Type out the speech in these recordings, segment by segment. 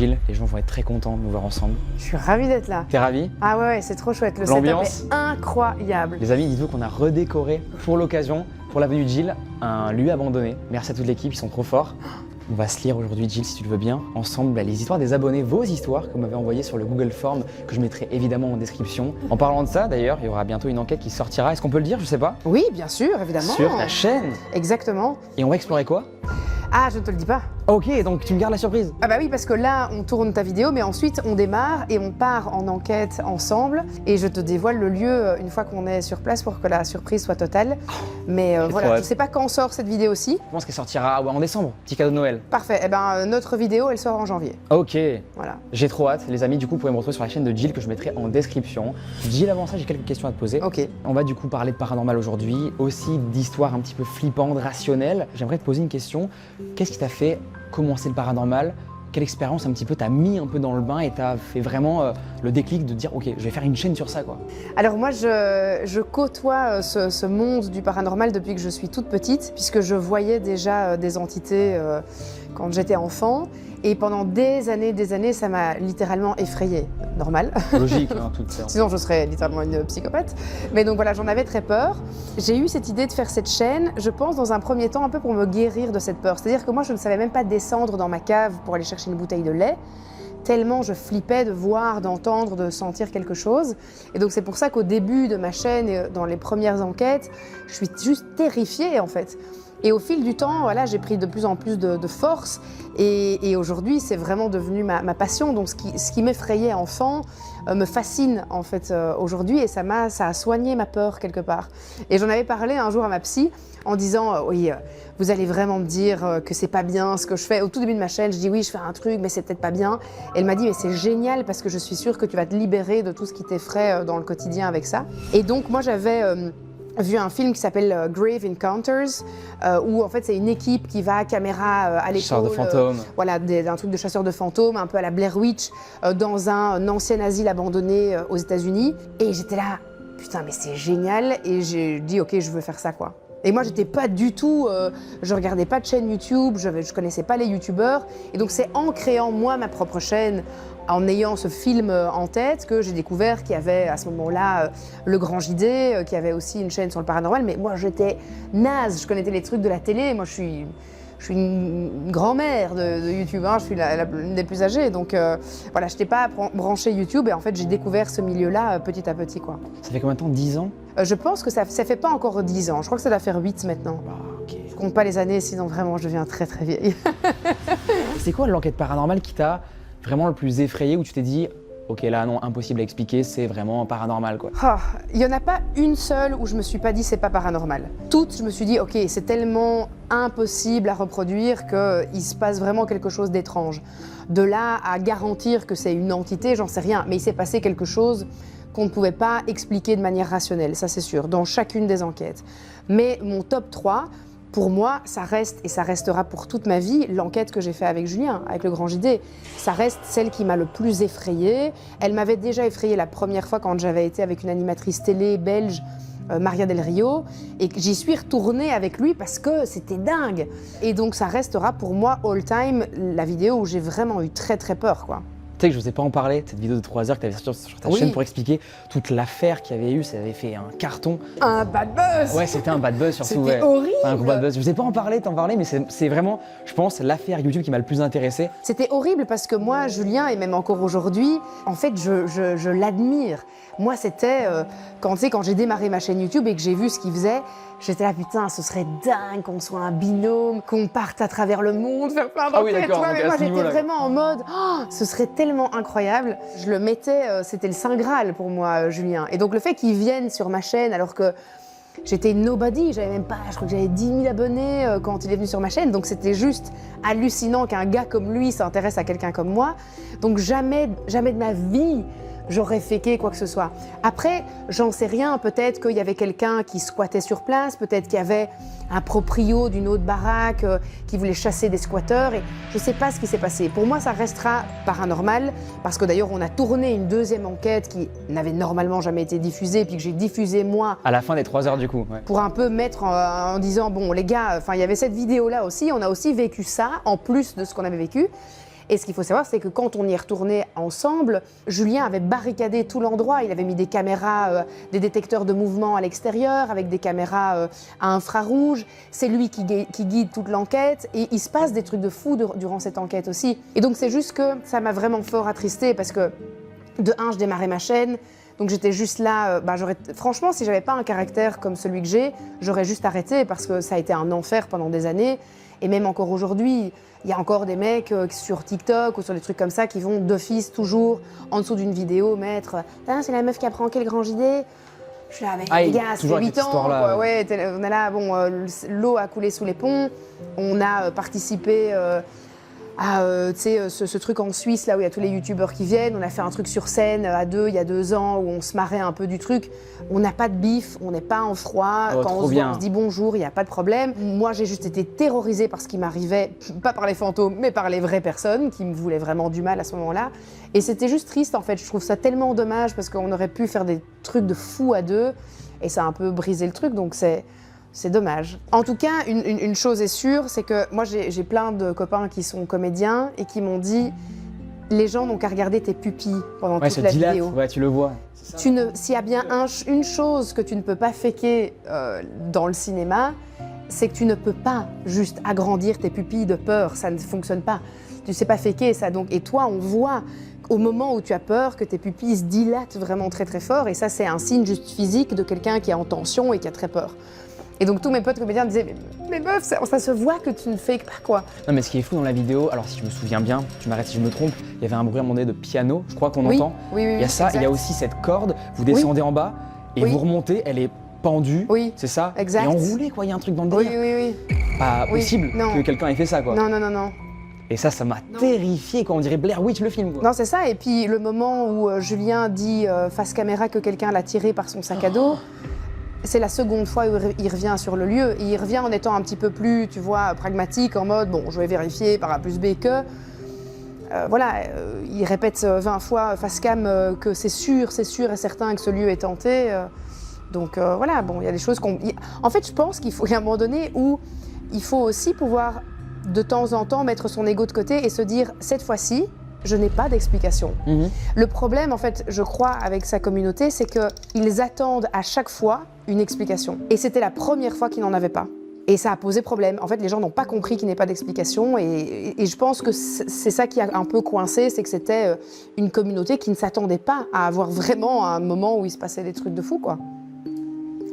Gilles, les gens vont être très contents de nous voir ensemble. Je suis ravie d'être là. T'es ravi? Ah ouais, c'est trop chouette. Le L'ambiance setup est incroyable. Les amis, dites-vous qu'on a redécoré pour l'occasion, pour l'avenue de Gilles, un lieu abandonné. Merci à toute l'équipe, ils sont trop forts. On va se lire aujourd'hui, Gilles, si tu le veux bien, ensemble les histoires des abonnés, vos histoires que vous m'avez envoyées sur le Google Form, que je mettrai évidemment en description. En parlant de ça, d'ailleurs, il y aura bientôt une enquête qui sortira. Est-ce qu'on peut le dire? Je sais pas. Oui, bien sûr, évidemment. Sur ta chaîne. Exactement. Et on va explorer quoi? Ah, je ne te le dis pas. Ok, donc tu me gardes la surprise. Ah bah oui, parce que là, on tourne ta vidéo, mais ensuite, on démarre et on part en enquête ensemble. Et je te dévoile le lieu une fois qu'on est sur place pour que la surprise soit totale. Mais voilà, je sais pas quand sort cette vidéo aussi. Je pense qu'elle sortira en décembre, petit cadeau de Noël. Parfait, eh ben notre vidéo, elle sort en janvier. Ok, voilà. J'ai trop hâte. Les amis, du coup, vous pouvez me retrouver sur la chaîne de Gilles que je mettrai en description. Gilles, avant ça, j'ai quelques questions à te poser. Ok. On va du coup parler de paranormal aujourd'hui, aussi d'histoires un petit peu flippantes, rationnelles. J'aimerais te poser une question. Qu'est-ce qui t'a fait commencer le paranormal? Quelle expérience un petit peu t'a mis un peu dans le bain et t'a fait vraiment le déclic de dire ok, je vais faire une chaîne sur ça quoi? Alors moi je côtoie ce monde du paranormal depuis que je suis toute petite, puisque je voyais déjà des entités quand j'étais enfant. Et pendant des années, ça m'a littéralement effrayée. Normal. Logique, hein, tout ça. Sinon, je serais littéralement une psychopathe. Mais donc voilà, j'en avais très peur. J'ai eu cette idée de faire cette chaîne, je pense, dans un premier temps, un peu pour me guérir de cette peur. C'est-à-dire que moi, je ne savais même pas descendre dans ma cave pour aller chercher une bouteille de lait, tellement je flippais de voir, d'entendre, de sentir quelque chose. Et donc c'est pour ça qu'au début de ma chaîne et dans les premières enquêtes, je suis juste terrifiée en fait. Et au fil du temps, voilà, j'ai pris de plus en plus de force et aujourd'hui, c'est vraiment devenu ma passion. Donc ce qui m'effrayait enfant me fascine en fait aujourd'hui et ça a soigné ma peur quelque part. Et j'en avais parlé un jour à ma psy en disant oui, vous allez vraiment me dire que c'est pas bien ce que je fais. Au tout début de ma chaîne, je dis oui, je fais un truc, mais c'est peut-être pas bien. Et elle m'a dit mais c'est génial parce que je suis sûre que tu vas te libérer de tout ce qui t'effraie dans le quotidien avec ça. Et donc moi j'avais vu un film qui s'appelle Grave Encounters, où en fait c'est une équipe qui va caméra à l'épaule, chasseurs de fantômes, voilà, un truc de chasseurs de fantômes, un peu à la Blair Witch, dans un ancien asile abandonné aux États-Unis. Et j'étais là, putain mais c'est génial, et j'ai dit ok je veux faire ça quoi. Et moi j'étais pas du tout, je regardais pas de chaîne YouTube, je connaissais pas les youtubeurs, et donc c'est en créant moi ma propre chaîne, en ayant ce film en tête que j'ai découvert qu'il y avait à ce moment-là le Grand JD, qui avait aussi une chaîne sur le paranormal, mais moi j'étais naze, je connaissais les trucs de la télé, moi je suis une grand-mère de YouTube, hein, je suis l'une des plus âgées, donc voilà, je n'étais pas branchée YouTube et en fait j'ai découvert ce milieu-là petit à petit quoi. Ça fait combien de temps? 10 ans? Je pense que ça fait pas encore 10 ans, je crois que ça doit faire 8 maintenant. Ah, okay. Je compte pas les années, sinon vraiment je deviens très très vieille. C'est quoi l'enquête paranormale qui t'a vraiment le plus effrayé, où tu t'es dit ok là non, impossible à expliquer, c'est vraiment paranormal quoi? Il n'y en a pas une seule où je me suis pas dit c'est pas paranormal. Toutes, je me suis dit ok, c'est tellement impossible à reproduire qu'il se passe vraiment quelque chose d'étrange. De là à garantir que c'est une entité, j'en sais rien, mais il s'est passé quelque chose qu'on ne pouvait pas expliquer de manière rationnelle, ça c'est sûr, dans chacune des enquêtes. Mais mon top 3, pour moi, ça reste et ça restera pour toute ma vie l'enquête que j'ai faite avec Julien, avec le Grand JD. Ça reste celle qui m'a le plus effrayée. Elle m'avait déjà effrayée la première fois quand j'avais été avec une animatrice télé belge, Maria Del Rio, et j'y suis retournée avec lui parce que c'était dingue. Et donc ça restera pour moi all time la vidéo où j'ai vraiment eu très très peur quoi. Tu sais que je ne vous ai pas en parlé, cette vidéo de 3 heures que tu avais sortie sur ta chaîne pour expliquer toute l'affaire qu'il y avait eu, ça avait fait un carton. Un bad buzz! Ouais, c'était un bad buzz surtout. C'était horrible! Un gros bad buzz. Je ne vous ai pas en parlé, t'en parler, mais c'est vraiment, je pense, l'affaire YouTube qui m'a le plus intéressé. C'était horrible parce que moi, Julien, et même encore aujourd'hui, en fait, je l'admire. Moi, c'était quand j'ai démarré ma chaîne YouTube et que j'ai vu ce qu'il faisait, j'étais là, putain, ce serait dingue qu'on soit un binôme, qu'on parte à travers le monde, faire plein d'enquêtes. Ah oui, d'accord. Mais moi, j'étais vraiment en mode, oh, ce serait tellement incroyable. Je le mettais, c'était le Saint Graal pour moi, Julien. Et donc, le fait qu'il vienne sur ma chaîne alors que j'étais nobody, j'avais même pas, je crois que j'avais 10 000 abonnés quand il est venu sur ma chaîne, donc c'était juste hallucinant qu'un gars comme lui s'intéresse à quelqu'un comme moi. Donc jamais de ma vie, j'aurais féqué quoi que ce soit. Après, j'en sais rien, peut-être qu'il y avait quelqu'un qui squattait sur place, peut-être qu'il y avait un proprio d'une autre baraque qui voulait chasser des squatteurs, et je sais pas ce qui s'est passé. Pour moi, ça restera paranormal, parce que d'ailleurs, on a tourné une deuxième enquête qui n'avait normalement jamais été diffusée, puis que j'ai diffusée moi. À la fin des 3 heures du coup. Ouais. Pour un peu mettre en disant, bon les gars, il y avait cette vidéo-là aussi, on a aussi vécu ça, en plus de ce qu'on avait vécu. Et ce qu'il faut savoir, c'est que quand on y est retourné ensemble, Julien avait barricadé tout l'endroit. Il avait mis des caméras, des détecteurs de mouvement à l'extérieur, avec des caméras à infrarouge. C'est lui qui guide toute l'enquête. Et il se passe des trucs de fou durant cette enquête aussi. Et donc c'est juste que ça m'a vraiment fort attristée parce que, de un, je démarrais ma chaîne. Donc j'étais juste là, franchement, si j'avais pas un caractère comme celui que j'ai, j'aurais juste arrêté parce que ça a été un enfer pendant des années. Et même encore aujourd'hui, il y a encore des mecs sur TikTok ou sur des trucs comme ça qui vont d'office toujours en dessous d'une vidéo mettre « Ah, c'est la meuf qui a pranké le grand JD ». Je suis là, mais les gars, c'est 8 ans, quoi. Ouais, on est là, bon, l'eau a coulé sous les ponts, on a participé à ce truc en Suisse là où il y a tous les youtubeurs qui viennent. On a fait un truc sur scène à deux il y a 2 ans où on se marrait un peu du truc. On n'a pas de bif, on n'est pas en froid. Quand on se voit, on se dit bonjour, il n'y a pas de problème. Moi, j'ai juste été terrorisée par ce qui m'arrivait, pas par les fantômes, mais par les vraies personnes qui me voulaient vraiment du mal à ce moment-là. Et c'était juste triste en fait. Je trouve ça tellement dommage parce qu'on aurait pu faire des trucs de fou à deux et ça a un peu brisé le truc. Donc c'est dommage. En tout cas, une chose est sûre, c'est que moi j'ai plein de copains qui sont comédiens et qui m'ont dit les gens n'ont qu'à regarder tes pupilles pendant toute la vidéo. Ouais, tu le vois. S'il y a bien une chose que tu ne peux pas faker dans le cinéma, c'est que tu ne peux pas juste agrandir tes pupilles de peur, ça ne fonctionne pas. Tu sais pas faker ça. Donc, et toi, on voit au moment où tu as peur que tes pupilles se dilatent vraiment très très fort et ça c'est un signe juste physique de quelqu'un qui est en tension et qui a très peur. Et donc tous mes potes comédiens me disaient mais meuf, ça se voit que tu ne fakes pas quoi. Non mais ce qui est fou dans la vidéo, alors si je me souviens bien, tu m'arrêtes si je me trompe, il y avait un bruit à un moment donné de piano, je crois qu'on entend. Oui, il y a ça, exact. Il y a aussi cette corde, vous descendez en bas et vous remontez, elle est pendue, c'est ça, exact. Et enroulée quoi, il y a un truc dans le délire. Oui. Pas possible que quelqu'un ait fait ça quoi. Non. Et ça m'a terrifié quand on dirait Blair Witch le film quoi. Non c'est ça, et puis le moment où Julien dit face caméra que quelqu'un l'a tiré par son sac à dos, c'est la seconde fois où il revient sur le lieu. Et il revient en étant un petit peu plus, tu vois, pragmatique, en mode, bon, je vais vérifier par A plus B que... il répète 20 fois face cam que c'est sûr et certain que ce lieu est tenté. Donc voilà, bon, il y a des choses qu'on... En fait, je pense qu'il faut, il y a un moment donné où il faut aussi pouvoir, de temps en temps, mettre son ego de côté et se dire, cette fois-ci, je n'ai pas d'explication. Le problème, en fait, je crois, avec sa communauté, c'est qu'ils attendent à chaque fois une explication. Et c'était la première fois qu'ils n'en avaient pas. Et ça a posé problème. En fait, les gens n'ont pas compris qu'il n'y ait pas d'explication. Et je pense que c'est ça qui a un peu coincé, c'est que c'était une communauté qui ne s'attendait pas à avoir vraiment un moment où il se passait des trucs de fou, quoi.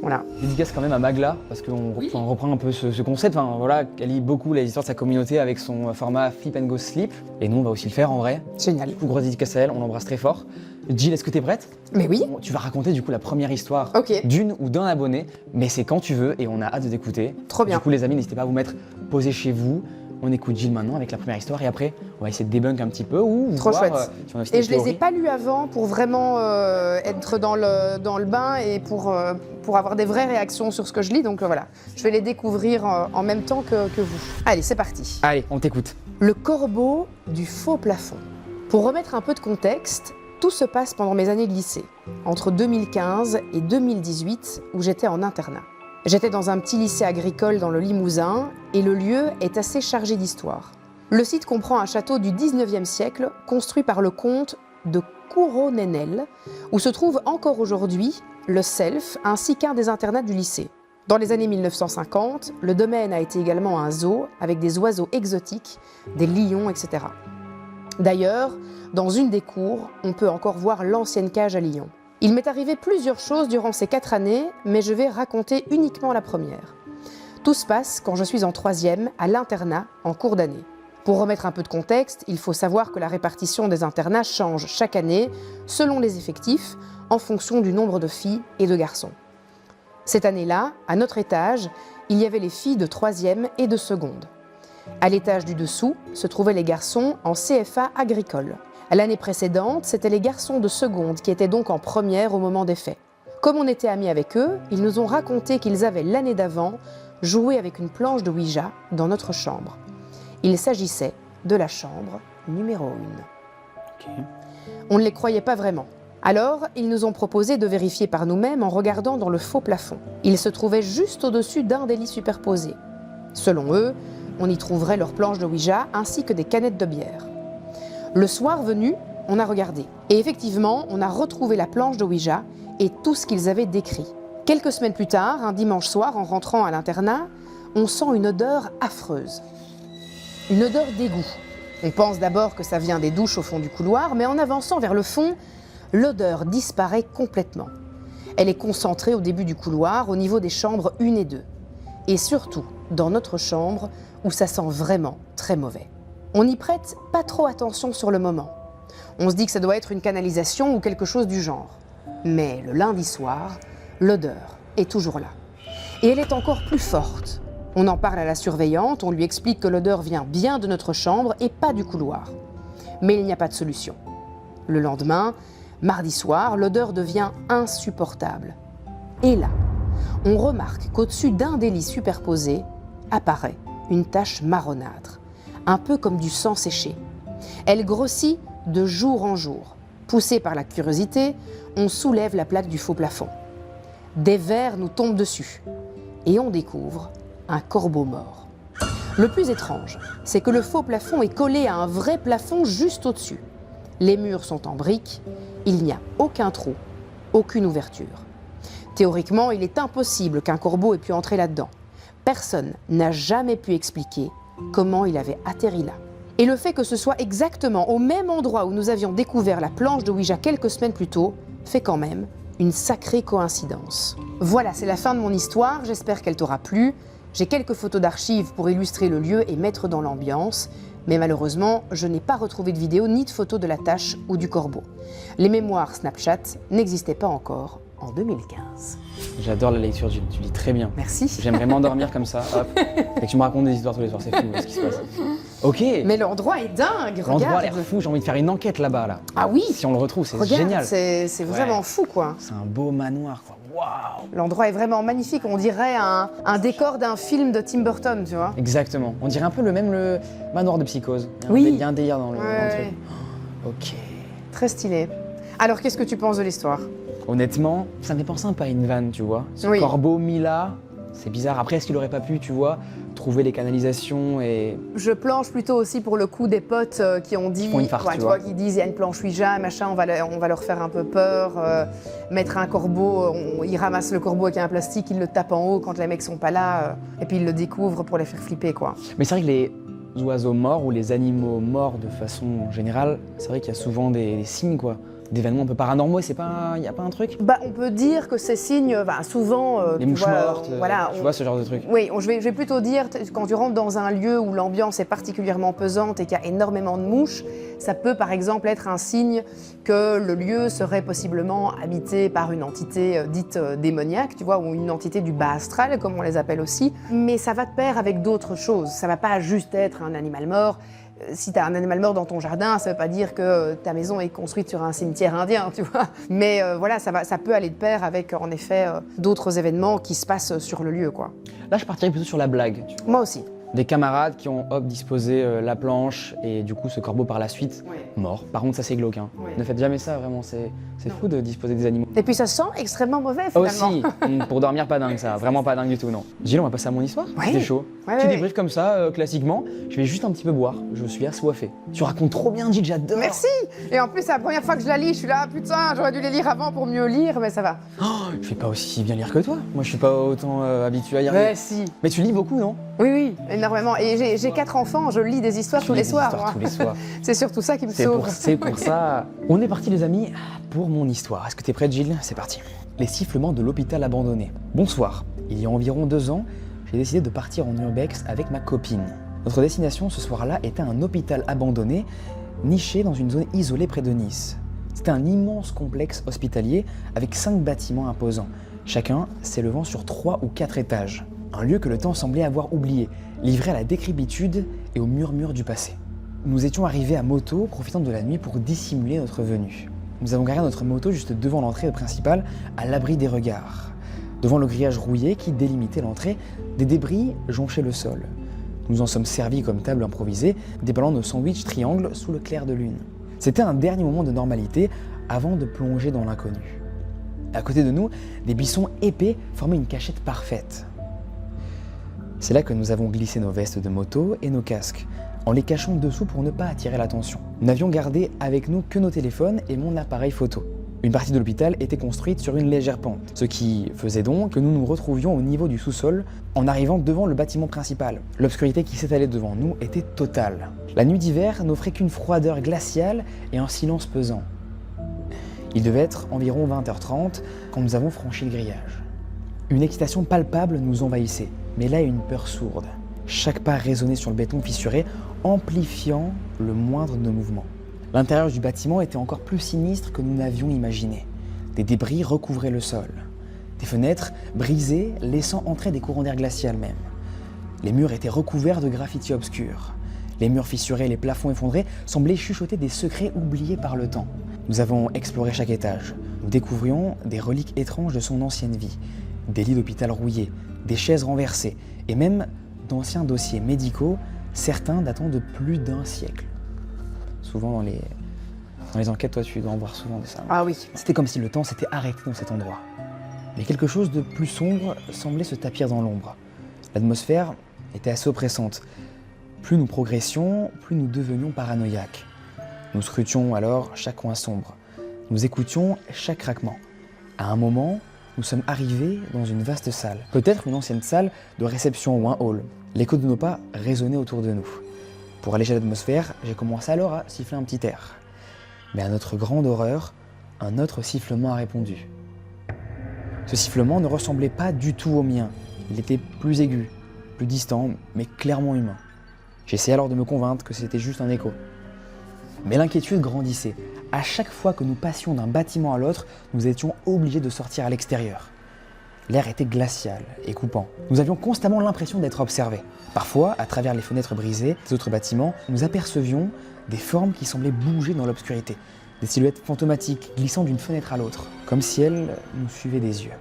Voilà. Dédicace quand même à Magla, parce qu'on reprend un peu ce concept. Enfin, voilà, elle lit beaucoup les histoires de sa communauté avec son format Flip and Go Sleep. Et nous, on va aussi le faire en vrai. Génial. Du coup, grosse dédicace à elle, on l'embrasse très fort. Jill, est-ce que t'es prête? Mais oui. Tu vas raconter du coup la première histoire Okay. d'une ou d'un abonné, mais c'est quand tu veux et on a hâte de t'écouter. Trop bien. Du coup, les amis, n'hésitez pas à vous mettre posé chez vous. On écoute Jill maintenant avec la première histoire et après, on va essayer de débunk un petit peu ou Trop voir, chouette. si on a Et je les ai pas lus avant pour vraiment être dans le bain et pour avoir des vraies réactions sur ce que je lis. Donc voilà, je vais les découvrir en même temps que vous. Allez, c'est parti. Allez, on t'écoute. Le corbeau du faux plafond. Pour remettre un peu de contexte, tout se passe pendant mes années de lycée, entre 2015 et 2018, où j'étais en internat. J'étais dans un petit lycée agricole dans le Limousin, et le lieu est assez chargé d'histoire. Le site comprend un château du 19e siècle, construit par le comte de Couronenel, où se trouve encore aujourd'hui le Self, ainsi qu'un des internats du lycée. Dans les années 1950, le domaine a été également un zoo, avec des oiseaux exotiques, des lions, etc. D'ailleurs, dans une des cours, on peut encore voir l'ancienne cage à lions. Il m'est arrivé plusieurs choses durant ces 4 années, mais je vais raconter uniquement la première. Tout se passe quand je suis en 3e à l'internat en cours d'année. Pour remettre un peu de contexte, il faut savoir que la répartition des internats change chaque année selon les effectifs, en fonction du nombre de filles et de garçons. Cette année-là, à notre étage, il y avait les filles de 3e et de seconde. À l'étage du dessous se trouvaient les garçons en CFA agricole. L'année précédente, c'étaient les garçons de seconde qui étaient donc en première au moment des faits. Comme on était amis avec eux, ils nous ont raconté qu'ils avaient l'année d'avant joué avec une planche de Ouija dans notre chambre. Il s'agissait de la chambre numéro 1. Okay. On ne les croyait pas vraiment. Alors, ils nous ont proposé de vérifier par nous-mêmes en regardant dans le faux plafond. Il se trouvait juste au-dessus d'un des lits superposés. Selon eux, on y trouverait leur planche de Ouija ainsi que des canettes de bière. Le soir venu, on a regardé. Et effectivement, on a retrouvé la planche de Ouija et tout ce qu'ils avaient décrit. Quelques semaines plus tard, un dimanche soir, en rentrant à l'internat, on sent une odeur affreuse. Une odeur d'égout. On pense d'abord que ça vient des douches au fond du couloir, mais en avançant vers le fond, l'odeur disparaît complètement. Elle est concentrée au début du couloir, au niveau des chambres 1 et 2. Et surtout, dans notre chambre, où ça sent vraiment très mauvais. On n'y prête pas trop attention sur le moment. On se dit que ça doit être une canalisation ou quelque chose du genre. Mais le lundi soir, l'odeur est toujours là. Et elle est encore plus forte. On en parle à la surveillante, on lui explique que l'odeur vient bien de notre chambre et pas du couloir. Mais il n'y a pas de solution. Le lendemain, mardi soir, l'odeur devient insupportable. Et là, on remarque qu'au-dessus d'un des lits superposés apparaît une tache marronâtre, un peu comme du sang séché. Elle grossit de jour en jour. Poussé par la curiosité, on soulève la plaque du faux plafond. Des vers nous tombent dessus et on découvre un corbeau mort. Le plus étrange, c'est que le faux plafond est collé à un vrai plafond juste au-dessus. Les murs sont en briques, il n'y a aucun trou, aucune ouverture. Théoriquement, il est impossible qu'un corbeau ait pu entrer là-dedans. Personne n'a jamais pu expliquer comment il avait atterri là. Et le fait que ce soit exactement au même endroit où nous avions découvert la planche de Ouija quelques semaines plus tôt fait quand même une sacrée coïncidence. Voilà, c'est la fin de mon histoire, j'espère qu'elle t'aura plu. J'ai quelques photos d'archives pour illustrer le lieu et mettre dans l'ambiance, mais malheureusement, je n'ai pas retrouvé de vidéo ni de photos de la tache ou du corbeau. Les mémoires Snapchat n'existaient pas encore en 2015. J'adore la lecture, tu lis très bien. Merci. J'aimerais m'endormir comme ça, hop, et que tu me racontes des histoires tous les soirs, c'est fou ce qui se passe. Ok. Mais l'endroit est dingue, regarde. L'endroit a l'air fou, j'ai envie de faire une enquête là-bas, là. Ah oui. Si on le retrouve, c'est Regarde, génial. c'est vraiment fou, quoi. C'est un beau manoir, quoi. Waouh. L'endroit est vraiment magnifique, on dirait un décor d'un film de Tim Burton, tu vois. Exactement. On dirait un peu le manoir de Psychose. Oui. Il y a un délire dans le truc. Ok. Très stylé. Alors, qu'est-ce que tu penses de l'histoire? Honnêtement, ça me fait penser un peu à une vanne, tu vois. Ce Oui. corbeau mis là, c'est bizarre. Après, est-ce qu'il aurait pas pu, tu vois, trouver les canalisations et... Je planche plutôt aussi pour le coup des potes qui ont dit, font une farce, tu vois. qui disent il y a une planche Ouija, machin, on va leur faire un peu peur, mettre un corbeau, ils ramassent le corbeau avec un plastique, ils le tapent en haut quand les mecs sont pas là, et puis ils le découvrent pour les faire flipper, quoi. Mais c'est vrai que les oiseaux morts ou les animaux morts de façon générale, c'est vrai qu'il y a souvent des signes, quoi. D'événements un peu paranormaux, il n'y a pas un truc? Bah, on peut dire que ces signes, souvent, Les tu mouches vois, mortes, voilà, tu vois ce genre de truc. Oui, je vais plutôt dire, quand tu rentres dans un lieu où l'ambiance est particulièrement pesante et qu'il y a énormément de mouches, ça peut par exemple être un signe que le lieu serait possiblement habité par une entité dite démoniaque, tu vois, ou une entité du bas astral, comme on les appelle aussi. Mais ça va de pair avec d'autres choses. Ça va pas juste être un animal mort. Si tu as un animal mort dans ton jardin, ça ne veut pas dire que ta maison est construite sur un cimetière indien, tu vois. Mais voilà, ça peut aller de pair avec, en effet, d'autres événements qui se passent sur le lieu, quoi. Là, je partirais plutôt sur la blague. Tu vois. Moi aussi. Des camarades qui ont disposé la planche et du coup ce corbeau par la suite mort. Par contre, ça c'est glauque. Hein. Ouais. Ne faites jamais ça, vraiment. C'est fou de disposer des animaux. Et puis ça sent extrêmement mauvais, finalement. Aussi, pour dormir, pas dingue ça. Vraiment pas dingue du tout, non. Gilles, on va passer à mon histoire. Ouais. C'était chaud. Ouais, Petit ouais. débrief comme ça, classiquement. Je vais juste un petit peu boire. Je suis assoiffé. Tu racontes trop bien, Gilles, j'adore. Merci. Et en plus, c'est la première fois que je la lis. Je suis là, putain, j'aurais dû les lire avant pour mieux lire, mais ça va. Oh, je fais pas aussi bien lire que toi. Moi, je suis pas autant habitué à y arriver. Ouais, si. Mais tu lis beaucoup, non? Oui, oui, énormément. Et j'ai 4 enfants, je lis des histoires Tu tous lis les des soirs. histoires moi. tous les soirs. C'est surtout ça qui me C'est sauve. pour ça. On est parti les amis pour mon histoire. Est-ce que t'es prête Gilles? C'est parti. Les sifflements de l'hôpital abandonné. Bonsoir. Il y a environ 2 ans, j'ai décidé de partir en urbex avec ma copine. Notre destination ce soir-là était un hôpital abandonné, niché dans une zone isolée près de Nice. C'était un immense complexe hospitalier avec 5 bâtiments imposants, chacun s'élevant sur 3 ou 4 étages. Un lieu que le temps semblait avoir oublié, livré à la décrépitude et au murmure du passé. Nous étions arrivés à moto, profitant de la nuit pour dissimuler notre venue. Nous avons garé notre moto juste devant l'entrée principale, à l'abri des regards. Devant le grillage rouillé qui délimitait l'entrée, des débris jonchaient le sol. Nous en sommes servis comme table improvisée, déballant nos sandwichs triangles sous le clair de lune. C'était un dernier moment de normalité avant de plonger dans l'inconnu. À côté de nous, des buissons épais formaient une cachette parfaite. C'est là que nous avons glissé nos vestes de moto et nos casques. en les cachant dessous pour ne pas attirer l'attention. Nous n'avions gardé avec nous que nos téléphones et mon appareil photo. Une partie de l'hôpital était construite sur une légère pente, ce qui faisait donc que nous nous retrouvions au niveau du sous-sol en arrivant devant le bâtiment principal. L'obscurité qui s'étalait devant nous était totale. La nuit d'hiver n'offrait qu'une froideur glaciale et un silence pesant. Il devait être environ 20h30 quand nous avons franchi le grillage. Une excitation palpable nous envahissait, mais là une peur sourde. Chaque pas résonnait sur le béton fissuré, amplifiant le moindre de nos mouvements. L'intérieur du bâtiment était encore plus sinistre que nous n'avions imaginé. Des débris recouvraient le sol. Des fenêtres brisées, laissant entrer des courants d'air glacial même. Les murs étaient recouverts de graffitis obscurs. Les murs fissurés et les plafonds effondrés semblaient chuchoter des secrets oubliés par le temps. Nous avons exploré chaque étage. Nous découvrions des reliques étranges de son ancienne vie. Des lits d'hôpital rouillés, des chaises renversées et même d'anciens dossiers médicaux, certains datant de plus d'1 siècle. Souvent dans les enquêtes, toi tu dois en voir souvent de ça. Ah oui. C'était comme si le temps s'était arrêté dans cet endroit. Mais quelque chose de plus sombre semblait se tapir dans l'ombre. L'atmosphère était assez oppressante. Plus nous progressions, plus nous devenions paranoïaques. Nous scrutions alors chaque coin sombre. Nous écoutions chaque craquement. À un moment, nous sommes arrivés dans une vaste salle. Peut-être une ancienne salle de réception ou un hall. L'écho de nos pas résonnait autour de nous. Pour alléger l'atmosphère, j'ai commencé alors à siffler un petit air. Mais à notre grande horreur, un autre sifflement a répondu. Ce sifflement ne ressemblait pas du tout au mien. Il était plus aigu, plus distant, mais clairement humain. J'essayais alors de me convaincre que c'était juste un écho. Mais l'inquiétude grandissait. À chaque fois que nous passions d'un bâtiment à l'autre, nous étions obligés de sortir à l'extérieur. L'air était glacial et coupant. Nous avions constamment l'impression d'être observés. Parfois, à travers les fenêtres brisées des autres bâtiments, nous apercevions des formes qui semblaient bouger dans l'obscurité. Des silhouettes fantomatiques glissant d'une fenêtre à l'autre, comme si elles nous suivaient des yeux.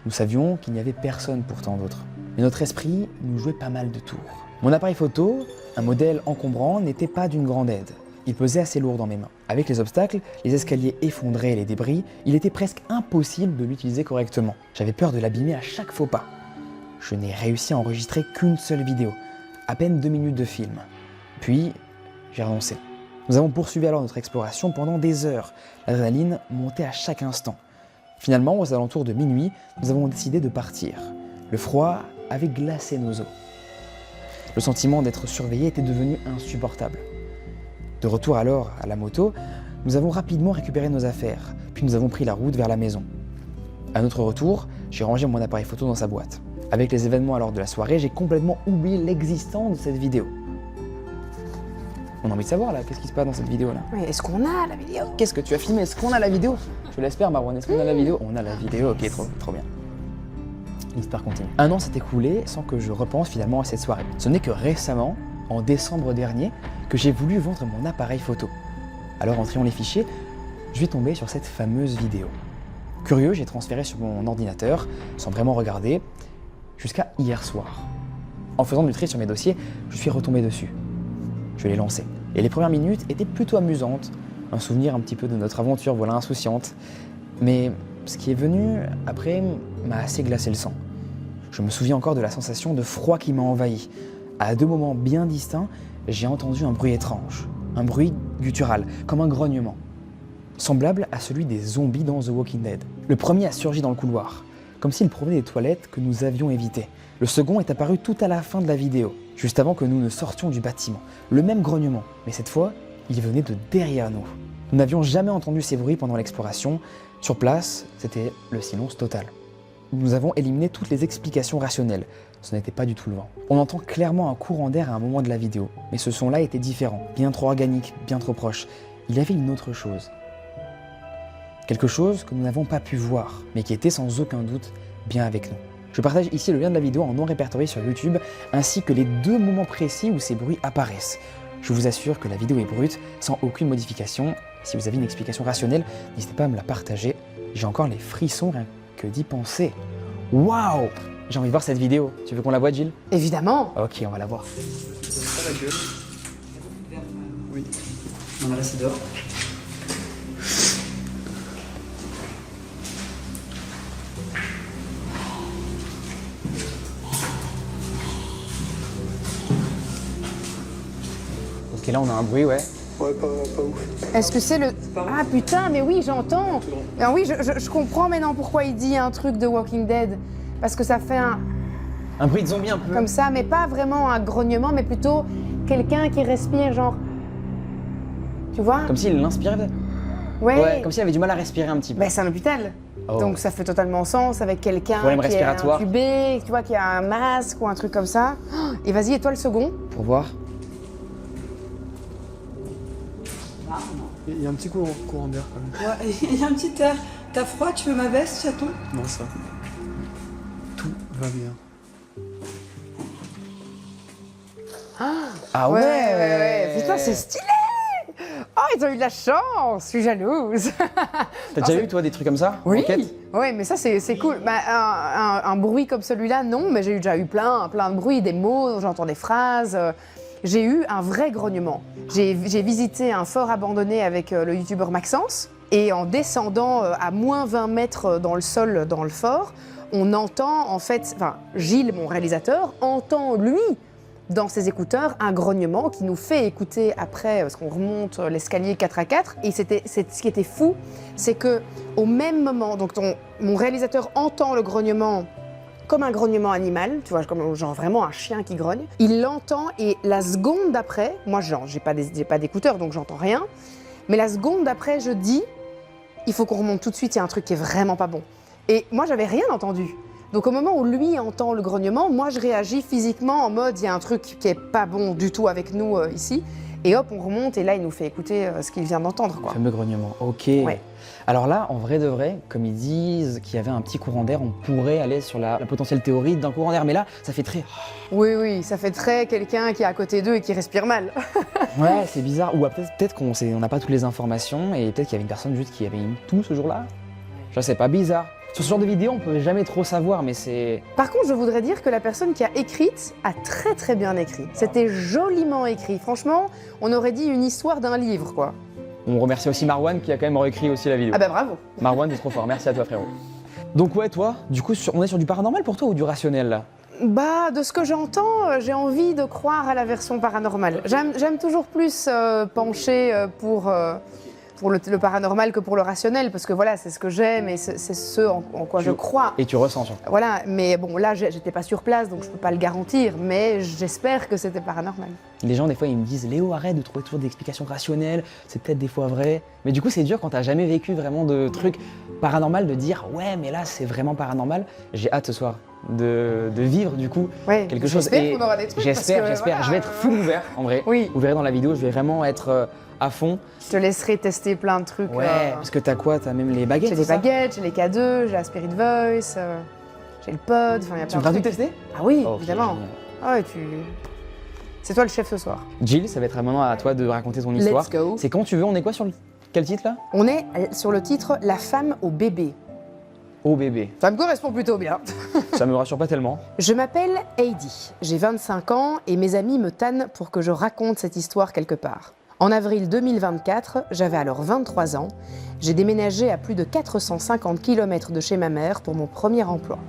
Nous savions qu'il n'y avait personne pourtant d'autre. Mais notre esprit nous jouait pas mal de tours. Mon appareil photo, un modèle encombrant, n'était pas d'une grande aide. Il pesait assez lourd dans mes mains. Avec les obstacles, les escaliers effondrés et les débris, il était presque impossible de l'utiliser correctement. J'avais peur de l'abîmer à chaque faux pas. Je n'ai réussi à enregistrer qu'une seule vidéo, à peine 2 minutes de film. Puis, j'ai renoncé. Nous avons poursuivi alors notre exploration pendant des heures. L'adrénaline montait à chaque instant. Finalement, aux alentours de minuit, nous avons décidé de partir. Le froid avait glacé nos os. Le sentiment d'être surveillé était devenu insupportable. De retour alors à la moto, nous avons rapidement récupéré nos affaires, puis nous avons pris la route vers la maison. À notre retour, j'ai rangé mon appareil photo dans sa boîte. Avec les événements alors de la soirée, j'ai complètement oublié l'existence de cette vidéo. On a envie de savoir là, qu'est-ce qui se passe dans cette vidéo là? Mais est-ce qu'on a la vidéo? Qu'est-ce que tu as filmé? Est-ce qu'on a la vidéo? Je l'espère Marwan, est-ce qu'on a la vidéo? On a la vidéo, ok, trop bien. L'histoire continue. 1 an s'est écoulé sans que je repense finalement à cette soirée. Ce n'est que récemment, en décembre dernier, que j'ai voulu vendre mon appareil photo. Alors en triant les fichiers, je vais tomber sur cette fameuse vidéo. Curieux, j'ai transféré sur mon ordinateur, sans vraiment regarder, jusqu'à hier soir. En faisant du tri sur mes dossiers, je suis retombé dessus. Je l'ai lancé. Et les premières minutes étaient plutôt amusantes, un souvenir un petit peu de notre aventure, voilà, insouciante. Mais ce qui est venu après m'a assez glacé le sang. Je me souviens encore de la sensation de froid qui m'a envahi. À 2 moments bien distincts, j'ai entendu un bruit étrange, un bruit guttural, comme un grognement, semblable à celui des zombies dans The Walking Dead. Le premier a surgi dans le couloir, comme s'il provenait des toilettes que nous avions évitées. Le second est apparu tout à la fin de la vidéo, juste avant que nous ne sortions du bâtiment. Le même grognement, mais cette fois, il venait de derrière nous. Nous n'avions jamais entendu ces bruits pendant l'exploration. Sur place, c'était le silence total. Nous avons éliminé toutes les explications rationnelles. Ce n'était pas du tout le vent. On entend clairement un courant d'air à un moment de la vidéo, mais ce son-là était différent, bien trop organique, bien trop proche. Il y avait une autre chose. Quelque chose que nous n'avons pas pu voir, mais qui était sans aucun doute bien avec nous. Je partage ici le lien de la vidéo en non répertorié sur YouTube, ainsi que les 2 moments précis où ces bruits apparaissent. Je vous assure que la vidéo est brute, sans aucune modification. Si vous avez une explication rationnelle, n'hésitez pas à me la partager. J'ai encore les frissons rien que d'y penser. Waouh! J'ai envie de voir cette vidéo. Tu veux qu'on la voie, Jill? Évidemment. Ok, on va la voir. Ça la gueule. Oui. On va la laisser dehors. là, on a un bruit, ouais. Ouais, pas ouf. Est-ce que c'est le... Ah putain, mais oui, j'entends. Ah oui, je comprends maintenant pourquoi il dit un truc de Walking Dead. Parce que ça fait Un bruit de zombie un peu. comme ça, mais pas vraiment un grognement, mais plutôt quelqu'un qui respire, genre... Tu vois? Comme s'il l'inspirait. Ouais. Ouais, comme s'il avait du mal à respirer un petit peu. Ben, c'est un hôpital. Oh. Donc ça fait totalement sens avec quelqu'un Problème qui est respiratoire. intubé, tu vois, qui a un masque ou un truc comme ça. Oh, et vas-y, et toi le second? Pour voir. Il y a un petit courant d'air quand même. Ouais, il y a un petit air. T'as froid, tu veux ma veste, chaton? Non, ça. Tout va bien. Ah ouais. Putain, c'est stylé! Oh, ils ont eu de la chance! Je suis jalouse! T'as déjà eu, toi, des trucs comme ça? Oui, Enquête ouais, mais ça c'est cool. Bah, un bruit comme celui-là, non, mais j'ai déjà eu plein de bruits, des mots, j'entends des phrases. J'ai eu un vrai grognement. J'ai visité un fort abandonné avec le youtubeur Maxence, et en descendant à moins 20 mètres dans le sol, dans le fort, on entend en fait, enfin Gilles, mon réalisateur, entend lui, dans ses écouteurs, un grognement qui nous fait écouter après, parce qu'on remonte l'escalier 4 à 4. Et ce qui était fou, c'est que au même moment, donc mon réalisateur entend le grognement comme un grognement animal, tu vois, comme genre vraiment un chien qui grogne. Il l'entend et la seconde d'après, moi j'ai pas d'écouteurs donc j'entends rien, mais la seconde d'après je dis, il faut qu'on remonte tout de suite, il y a un truc qui est vraiment pas bon. Et moi j'avais rien entendu. Donc au moment où lui entend le grognement, moi je réagis physiquement en mode il y a un truc qui est pas bon du tout avec nous ici. Et hop, on remonte et là il nous fait écouter ce qu'il vient d'entendre, quoi. Le fameux grognement, ok. Ouais. Alors là, en vrai de vrai, comme ils disent qu'il y avait un petit courant d'air, on pourrait aller sur la potentielle théorie d'un courant d'air. Mais là, ça fait très... Oui, ça fait très quelqu'un qui est à côté d'eux et qui respire mal. Ouais, c'est bizarre. Ou peut-être qu'on n'a pas toutes les informations et peut-être qu'il y avait une personne juste qui avait une toux ce jour-là. Je sais pas, bizarre. Sur ce genre de vidéo, on peut jamais trop savoir, mais c'est... Par contre, je voudrais dire que la personne qui a écrite a très bien écrit. C'était joliment écrit. Franchement, on aurait dit une histoire d'un livre, quoi. On remercie aussi Marwan qui a quand même réécrit aussi la vidéo. Ah bah bravo. Marwan, t'es trop fort. Merci à toi, frérot. Donc ouais, toi, du coup, on est sur du paranormal pour toi ou du rationnel, là? Bah, de ce que j'entends, j'ai envie de croire à la version paranormale. J'aime toujours plus pencher pour le paranormal que pour le rationnel, parce que voilà, c'est ce que j'aime et c'est ce en quoi je crois. Et tu ressens, surtout. Voilà, mais bon, là, j'étais pas sur place, donc je peux pas le garantir, mais j'espère que c'était paranormal. Les gens, des fois, ils me disent « Léo, arrête de trouver toujours des explications rationnelles, c'est peut-être des fois vrai. » Mais du coup, c'est dur quand t'as jamais vécu vraiment de trucs paranormal de dire « Ouais, mais là, c'est vraiment paranormal. » J'ai hâte ce soir de vivre, du coup, Ouais, quelque chose. J'espère qu'on aura des trucs. J'espère. Voilà, Je vais être full ouvert, en vrai. Oui. Vous verrez dans la vidéo, je vais vraiment être à fond. Je te laisserai tester plein de trucs. Ouais, parce que t'as quoi? T'as même les baguettes, J'ai des c'est ça? baguettes, j'ai les K2, j'ai la Spirit Voice, j'ai le pod, enfin il y a Tu plein voudras de tout trucs. tester? Ah oui, Oh, ok, évidemment. génial. Ah ouais, c'est toi le chef ce soir. Jill, ça va être maintenant à toi de raconter ton histoire. Let's go. C'est quand tu veux, on est quoi sur quel titre là? On est sur le titre La femme au bébé. Oh bébé, Ça me correspond plutôt bien. ça me rassure pas tellement. Je m'appelle Heidi, j'ai 25 ans et mes amis me tannent pour que je raconte cette histoire quelque part. En avril 2024, j'avais alors 23 ans, j'ai déménagé à plus de 450 km de chez ma mère pour mon premier emploi.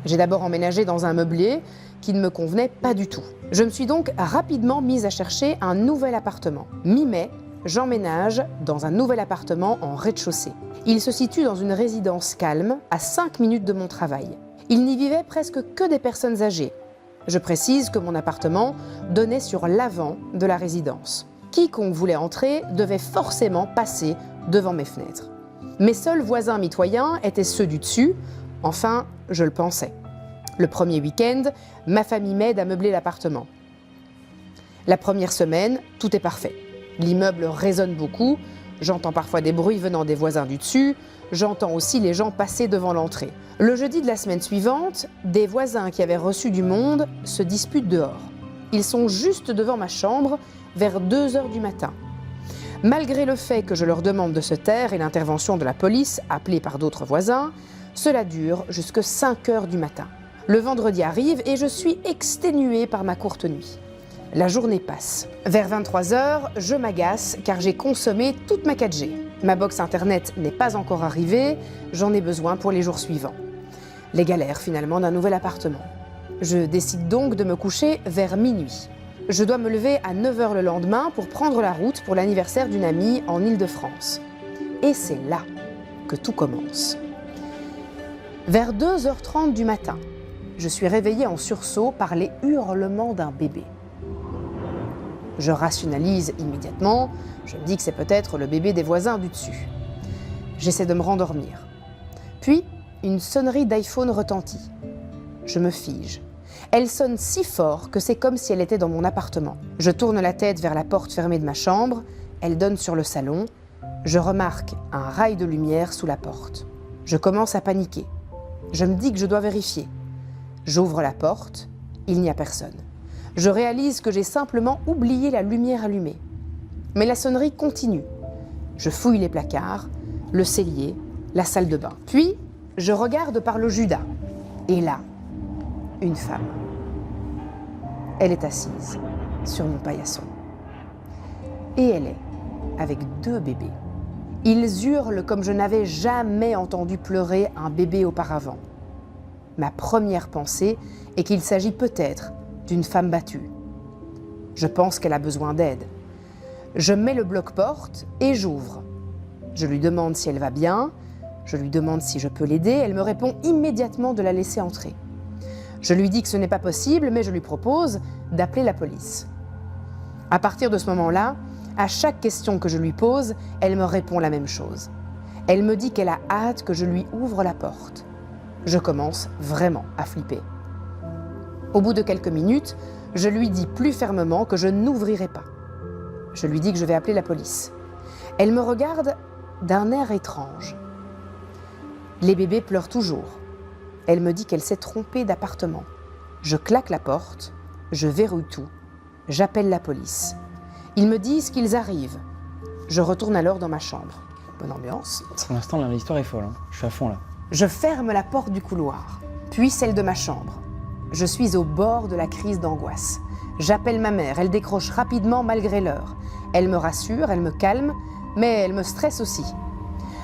J'ai d'abord emménagé dans un meublé qui ne me convenait pas du tout. Je me suis donc rapidement mise à chercher un nouvel appartement. Mi-mai, j'emménage dans un nouvel appartement en rez-de-chaussée. Il se situe dans une résidence calme, à 5 minutes de mon travail. Il n'y vivait presque que des personnes âgées. Je précise que mon appartement donnait sur l'avant de la résidence. Quiconque voulait entrer devait forcément passer devant mes fenêtres. Mes seuls voisins mitoyens étaient ceux du dessus, enfin, je le pensais. Le premier week-end, ma famille m'aide à meubler l'appartement. La première semaine, tout est parfait. L'immeuble résonne beaucoup, j'entends parfois des bruits venant des voisins du dessus, j'entends aussi les gens passer devant l'entrée. Le jeudi de la semaine suivante, des voisins qui avaient reçu du monde se disputent dehors. Ils sont juste devant ma chambre, vers 2 h du matin. Malgré le fait que je leur demande de se taire et l'intervention de la police, appelée par d'autres voisins, cela dure jusqu'à 5 h du matin. Le vendredi arrive et je suis exténuée par ma courte nuit. La journée passe. Vers 23 h, je m'agace car j'ai consommé toute ma 4G. Ma box internet n'est pas encore arrivée, j'en ai besoin pour les jours suivants. Les galères finalement d'un nouvel appartement. Je décide donc de me coucher vers minuit. Je dois me lever à 9h le lendemain pour prendre la route pour l'anniversaire d'une amie en Île-de-France. Et c'est là que tout commence. Vers 2h30 du matin, je suis réveillée en sursaut par les hurlements d'un bébé. Je rationalise immédiatement, je me dis que c'est peut-être le bébé des voisins du dessus. J'essaie de me rendormir. Puis, une sonnerie d'iPhone retentit. Je me fige. Elle sonne si fort que c'est comme si elle était dans mon appartement. Je tourne la tête vers la porte fermée de ma chambre, elle donne sur le salon. Je remarque un rail de lumière sous la porte. Je commence à paniquer. Je me dis que je dois vérifier. J'ouvre la porte, il n'y a personne. Je réalise que j'ai simplement oublié la lumière allumée. Mais la sonnerie continue. Je fouille les placards, le cellier, la salle de bain. Puis, je regarde par le judas. Et là, une femme. Elle est assise sur mon paillasson. Et elle est avec 2 bébés. Ils hurlent comme je n'avais jamais entendu pleurer un bébé auparavant. Ma première pensée est qu'il s'agit peut-être d'une femme battue. Je pense qu'elle a besoin d'aide. Je mets le bloc-porte et j'ouvre. Je lui demande si elle va bien, je lui demande si je peux l'aider, elle me répond immédiatement de la laisser entrer. Je lui dis que ce n'est pas possible, mais je lui propose d'appeler la police. À partir de ce moment-là, à chaque question que je lui pose, elle me répond la même chose. Elle me dit qu'elle a hâte que je lui ouvre la porte. Je commence vraiment à flipper. Au bout de quelques minutes, je lui dis plus fermement que je n'ouvrirai pas. Je lui dis que je vais appeler la police. Elle me regarde d'un air étrange. Les bébés pleurent toujours. Elle me dit qu'elle s'est trompée d'appartement. Je claque la porte, je verrouille tout, j'appelle la police. Ils me disent qu'ils arrivent. Je retourne alors dans ma chambre. Bonne ambiance. Pour l'instant, l'histoire est folle. Je suis à fond là. Je ferme la porte du couloir, puis celle de ma chambre. Je suis au bord de la crise d'angoisse. J'appelle ma mère, elle décroche rapidement malgré l'heure. Elle me rassure, elle me calme, mais elle me stresse aussi.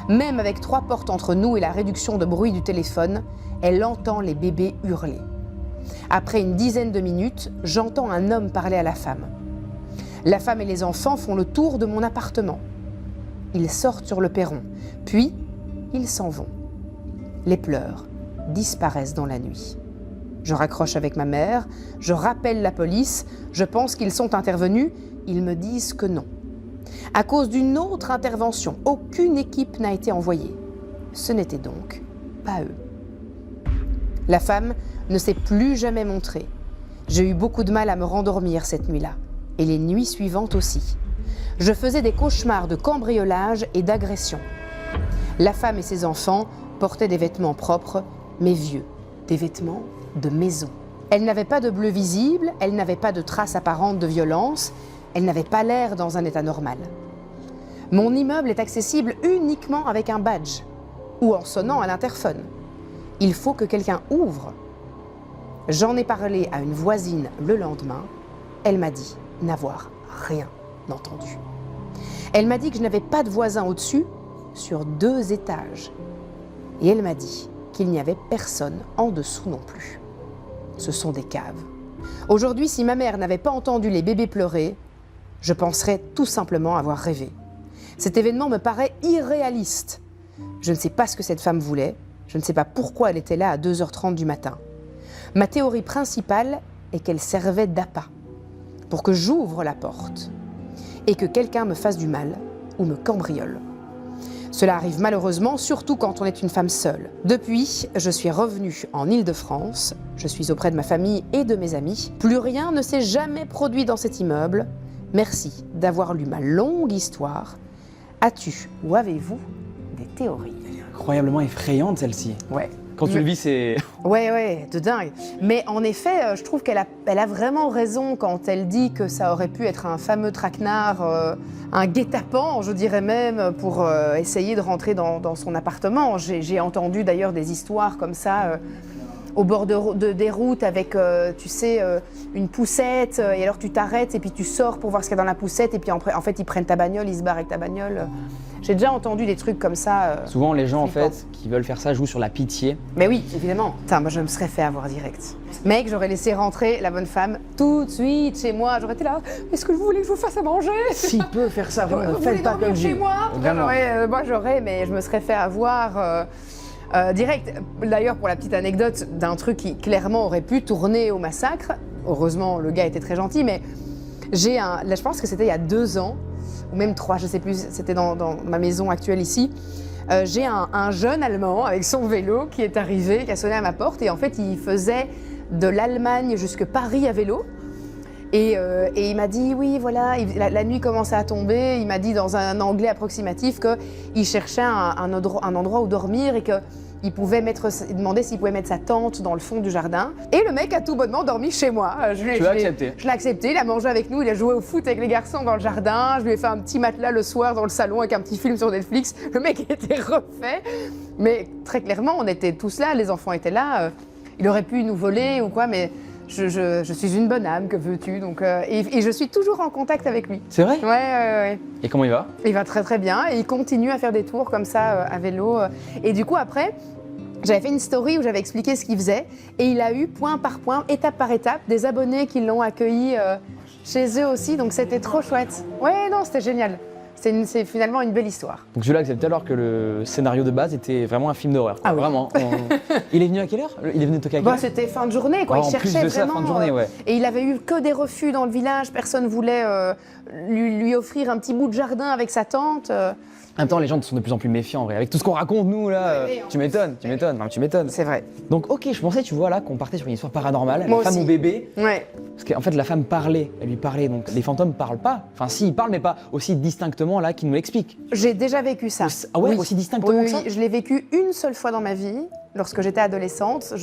Même avec 3 portes entre nous et la réduction de bruit du téléphone, elle entend les bébés hurler. Après une dizaine de minutes, j'entends un homme parler à la femme. La femme et les enfants font le tour de mon appartement. Ils sortent sur le perron, puis ils s'en vont. Les pleurs disparaissent dans la nuit. Je raccroche avec ma mère, je rappelle la police, je pense qu'ils sont intervenus, ils me disent que non. À cause d'une autre intervention, aucune équipe n'a été envoyée. Ce n'était donc pas eux. La femme ne s'est plus jamais montrée. J'ai eu beaucoup de mal à me rendormir cette nuit-là, et les nuits suivantes aussi. Je faisais des cauchemars de cambriolage et d'agression. La femme et ses enfants portaient des vêtements propres, mais vieux, des vêtements de maison. Elle n'avait pas de bleu visible, elle n'avait pas de traces apparentes de violence, elle n'avait pas l'air dans un état normal. Mon immeuble est accessible uniquement avec un badge ou en sonnant à l'interphone. Il faut que quelqu'un ouvre. J'en ai parlé à une voisine le lendemain. Elle m'a dit n'avoir rien entendu. Elle m'a dit que je n'avais pas de voisin au-dessus sur 2 étages. Et elle m'a dit qu'il n'y avait personne en dessous non plus. Ce sont des caves. Aujourd'hui, si ma mère n'avait pas entendu les bébés pleurer, je penserais tout simplement avoir rêvé. Cet événement me paraît irréaliste. Je ne sais pas ce que cette femme voulait, je ne sais pas pourquoi elle était là à 2h30 du matin. Ma théorie principale est qu'elle servait d'appât, pour que j'ouvre la porte et que quelqu'un me fasse du mal ou me cambriole. Cela arrive malheureusement, surtout quand on est une femme seule. Depuis, je suis revenue en Île-de-France, je suis auprès de ma famille et de mes amis. Plus rien ne s'est jamais produit dans cet immeuble. Merci d'avoir lu ma longue histoire. As-tu ou avez-vous des théories? Incroyablement effrayante celle-ci. Ouais. Quand tu le vis, c'est... Ouais, de dingue. Mais en effet, je trouve qu'elle a vraiment raison quand elle dit que ça aurait pu être un fameux traquenard, un guet-apens, je dirais même, pour essayer de rentrer dans son appartement. J'ai entendu d'ailleurs des histoires comme ça, au bord des routes avec, tu sais, une poussette, et alors tu t'arrêtes et puis tu sors pour voir ce qu'il y a dans la poussette, et puis en fait ils prennent ta bagnole, ils se barrent avec ta bagnole. J'ai déjà entendu des trucs comme ça. Souvent, les gens, en flippant. fait, qui veulent faire ça, jouent sur la pitié. Mais oui, évidemment. Putain, moi je me serais fait avoir direct. Mec, j'aurais laissé rentrer la bonne femme tout de suite chez moi. J'aurais été là. Est-ce que vous voulez que je vous fasse à manger? S'il peut faire ça, vraiment, ne Vous voulez faites pas dormir comme chez Gilles. moi? Vraiment. Moi j'aurais, mais je me serais fait avoir direct. D'ailleurs, pour la petite anecdote d'un truc qui clairement aurait pu tourner au massacre. Heureusement, le gars était très gentil, mais là, je pense que c'était il y a 2 ans, ou même 3, je sais plus, c'était dans ma maison actuelle ici. J'ai un jeune Allemand avec son vélo qui est arrivé, qui a sonné à ma porte, et en fait, il faisait de l'Allemagne jusque Paris à vélo. Et il m'a dit, oui, voilà, la nuit commençait à tomber, il m'a dit dans un anglais approximatif qu'il cherchait un endroit où dormir et qu'il pouvait demander s'il pouvait mettre sa tente dans le fond du jardin. Et le mec a tout bonnement dormi chez moi. Tu l'as accepté? Je l'ai accepté, il a mangé avec nous, il a joué au foot avec les garçons dans le jardin, je lui ai fait un petit matelas le soir dans le salon avec un petit film sur Netflix. Le mec était refait, mais très clairement, on était tous là, les enfants étaient là. Il aurait pu nous voler ou quoi, mais je suis une bonne âme, que veux-tu, donc, et je suis toujours en contact avec lui. C'est vrai? Ouais. Et comment il va? Il va très très bien et il continue à faire des tours comme ça à vélo. Et du coup, après, j'avais fait une story où j'avais expliqué ce qu'il faisait et il a eu point par point, étape par étape, des abonnés qui l'ont accueilli chez eux aussi, donc c'était trop chouette. Ouais, non, c'était génial. C'est finalement une belle histoire. Donc tu l'as accepté alors que le scénario de base était vraiment un film d'horreur. Ah oui. Vraiment. Il est venu à quelle heure? Il est venu toquer à quelle heure? C'était fin de journée, quoi. Oh, Il en cherchait plus de ça, vraiment. fin de journée, ouais. Et il avait eu que des refus dans le village. Personne voulait lui offrir un petit bout de jardin avec sa tante. En même temps, les gens sont de plus en plus méfiants en vrai. Avec tout ce qu'on raconte, nous, là, Oui, tu m'étonnes. Non, tu m'étonnes. C'est vrai. Donc, ok, je pensais, tu vois, là, qu'on partait sur une histoire paranormale. Moi la femme aussi. ou bébé. Ouais. Parce qu'en fait, la femme parlait, elle lui parlait. Donc, les fantômes parlent pas. Enfin, si, ils parlent, mais pas aussi distinctement, là, qu'ils nous l'expliquent. J'ai déjà vécu ça. Ah ouais, Oui. aussi distinctement Oui, que ça? je l'ai vécu une seule fois dans ma vie. Lorsque j'étais adolescente,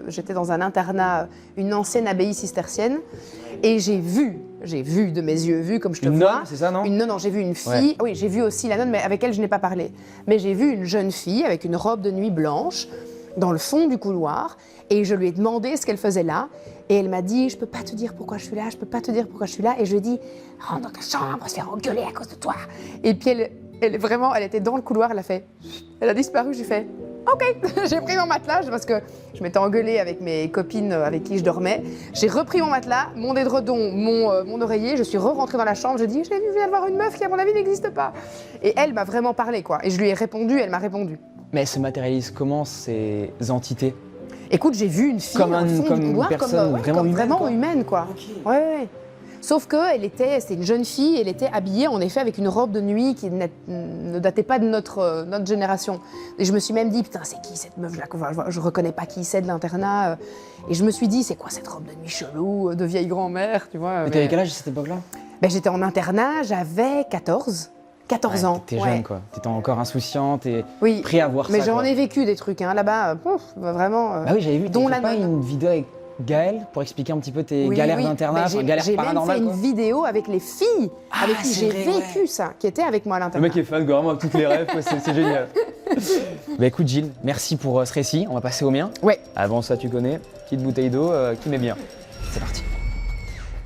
j'étais dans un internat, une ancienne abbaye cistercienne. Et j'ai vu de mes yeux, comme je te Une vois. nonne, c'est ça, non? Une nonne, non, j'ai vu une fille. Ouais. Oui, j'ai vu aussi la nonne, mais avec elle, je n'ai pas parlé. Mais j'ai vu une jeune fille avec une robe de nuit blanche dans le fond du couloir. Et je lui ai demandé ce qu'elle faisait là. Et elle m'a dit, je peux pas te dire pourquoi je suis là, je peux pas te dire pourquoi je suis là. Et je lui ai dit, rentre dans ta chambre, on va se faire engueuler à cause de toi. Et puis elle était dans le couloir, elle a disparu, j'ai fait, ok. J'ai pris mon matelas parce que je m'étais engueulée avec mes copines avec qui je dormais. J'ai repris mon matelas, mon édredon, mon oreiller, je suis re-rentrée dans la chambre, je dis, j'ai vu voir une meuf qui à mon avis n'existe pas. Et elle m'a vraiment parlé, quoi. Et je lui ai répondu, elle m'a répondu. Mais se matérialise comment ces entités? Écoute, j'ai vu une fille Comme dans le fond comme du une couloir, personne vraiment humaine, humaine, quoi. Ouais. Sauf que c'était une jeune fille, elle était habillée en effet avec une robe de nuit qui ne datait pas de notre génération. Et je me suis même dit, putain, c'est qui cette meuf là? Je reconnais pas qui c'est de l'internat. Et je me suis dit, c'est quoi cette robe de nuit chelou, de vieille grand-mère, tu vois? Mais t'avais quel âge à cette époque-là? J'étais en internat, j'avais 14 ans. T'étais jeune, quoi. T'étais encore insouciante et Oui. prêt à voir ça. Mais j'en quoi. ai vécu des trucs, hein, là-bas, vraiment. Bah oui, j'avais vu, dont t'as la fait pas nonne. une vidéo avec Gaël pour expliquer un petit peu tes Oui, galères oui. d'internat, Mais galères j'ai paranormales, même quoi. fait une vidéo avec les filles avec qui c'est j'ai vrai, vécu ça, qui étaient avec moi à Le l'internat. mec est fan, vraiment, avec toutes les rêves, quoi, c'est génial. Bah écoute Gilles, merci pour ce récit, on va passer au mien. Ouais. Avant ça, tu connais, petite bouteille d'eau qui met bien. C'est parti.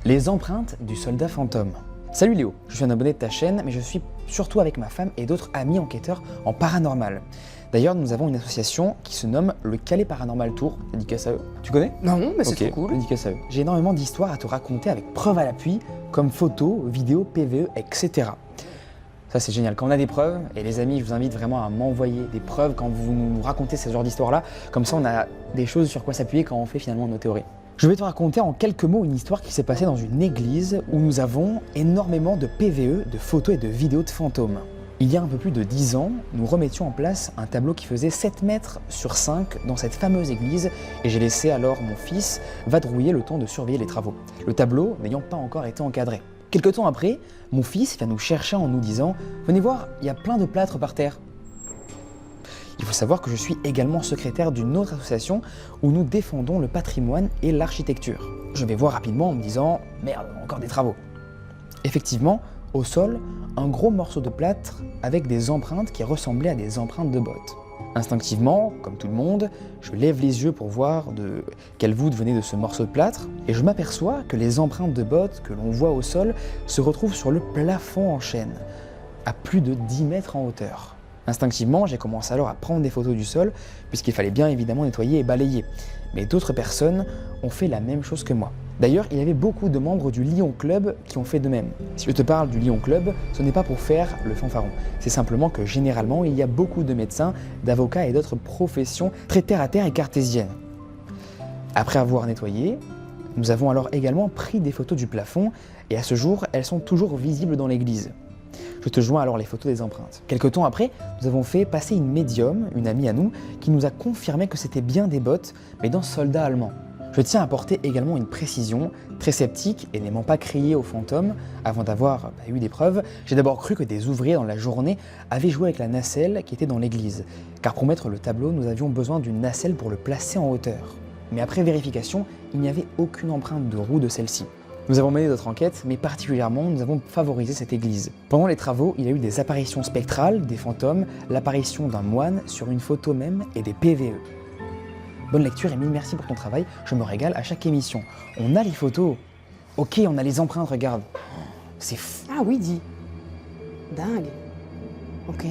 Les empreintes du soldat fantôme. Salut Léo, je suis un abonné de ta chaîne, mais je suis surtout avec ma femme et d'autres amis enquêteurs en paranormal. D'ailleurs, nous avons une association qui se nomme le Calais Paranormal Tour, dédicace à eux. Tu connais? Non, mais c'est Ok, trop cool. dédicace à eux. J'ai énormément d'histoires à te raconter avec preuves à l'appui, comme photos, vidéos, PVE, etc. Ça c'est génial, quand on a des preuves, et les amis, je vous invite vraiment à m'envoyer des preuves quand vous nous racontez ce genre d'histoire-là, comme ça on a des choses sur quoi s'appuyer quand on fait finalement nos théories. Je vais te raconter en quelques mots une histoire qui s'est passée dans une église où nous avons énormément de PVE, de photos et de vidéos de fantômes. Il y a un peu plus de 10 ans, nous remettions en place un tableau qui faisait 7 mètres sur 5 dans cette fameuse église et j'ai laissé alors mon fils vadrouiller le temps de surveiller les travaux, le tableau n'ayant pas encore été encadré. Quelque temps après, mon fils vient nous chercher en nous disant « Venez voir, il y a plein de plâtres par terre ». Il faut savoir que je suis également secrétaire d'une autre association où nous défendons le patrimoine et l'architecture. Je vais voir rapidement en me disant « Merde, encore des travaux ». Effectivement, au sol, un gros morceau de plâtre avec des empreintes qui ressemblaient à des empreintes de bottes. Instinctivement, comme tout le monde, je lève les yeux pour voir de quelle voûte venait de ce morceau de plâtre et je m'aperçois que les empreintes de bottes que l'on voit au sol se retrouvent sur le plafond en chaîne. à plus de 10 mètres en hauteur. Instinctivement, j'ai commencé alors à prendre des photos du sol, puisqu'il fallait bien évidemment nettoyer et balayer. Mais d'autres personnes ont fait la même chose que moi. D'ailleurs, il y avait beaucoup de membres du Lion Club qui ont fait de même. Si je te parle du Lion Club, ce n'est pas pour faire le fanfaron. C'est simplement que généralement, il y a beaucoup de médecins, d'avocats et d'autres professions très terre-à-terre et cartésiennes. Après avoir nettoyé, nous avons alors également pris des photos du plafond et à ce jour, elles sont toujours visibles dans l'église. Je te joins alors les photos des empreintes. Quelque temps après, nous avons fait passer une médium, une amie à nous, qui nous a confirmé que c'était bien des bottes, mais d'un soldat allemand. Je tiens à apporter également une précision, très sceptique et n'aimant pas crier aux fantômes, avant d'avoir eu des preuves, j'ai d'abord cru que des ouvriers dans la journée avaient joué avec la nacelle qui était dans l'église, car pour mettre le tableau, nous avions besoin d'une nacelle pour le placer en hauteur. Mais après vérification, il n'y avait aucune empreinte de roue de celle-ci. Nous avons mené d'autres enquêtes, mais particulièrement, nous avons favorisé cette église. Pendant les travaux, il y a eu des apparitions spectrales, des fantômes, l'apparition d'un moine sur une photo même et des PVE. Bonne lecture et mille merci pour ton travail, je me régale à chaque émission. On a les photos. Ok, on a les empreintes, regarde. C'est fou. Ah oui, dis. Dingue. Ok.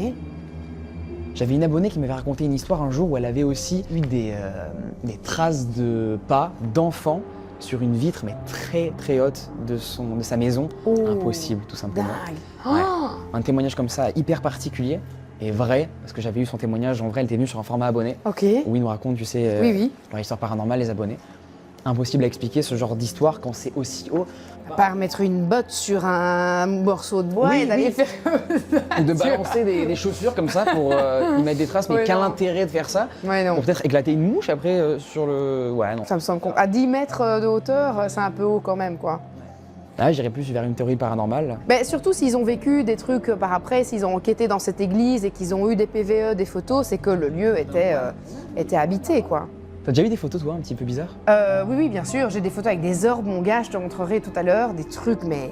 J'avais une abonnée qui m'avait raconté une histoire un jour où elle avait aussi eu des traces de pas d'enfants sur une vitre, mais très très haute de sa maison. Oh. Impossible, tout simplement. Dingue. Ouais. Oh. Un témoignage comme ça, hyper particulier et vrai, parce que j'avais eu son témoignage, en vrai, elle était venue sur un format abonné, Ok. où il nous raconte, tu sais, Oui. leur histoire paranormale, les abonnés. Impossible à expliquer ce genre d'histoire quand c'est aussi haut. À part mettre une botte sur un morceau de bois Oui, et d'aller oui. faire Ou de balancer des chaussures comme ça pour y mettre des traces, mais Ouais, quel non. intérêt de faire ça? Ouais, non. Pour peut-être éclater une mouche après sur le... Ouais, non. Ça me semble à 10 mètres de hauteur, c'est un peu haut quand même, quoi. Là, j'irais plus vers une théorie paranormale. Mais surtout s'ils ont vécu des trucs par après, s'ils ont enquêté dans cette église et qu'ils ont eu des PVE, des photos, c'est que le lieu était habité, quoi. T'as déjà vu des photos, toi, un petit peu bizarres? Oui, bien sûr, j'ai des photos avec des orbes, mon gars, je te montrerai tout à l'heure, des trucs, mais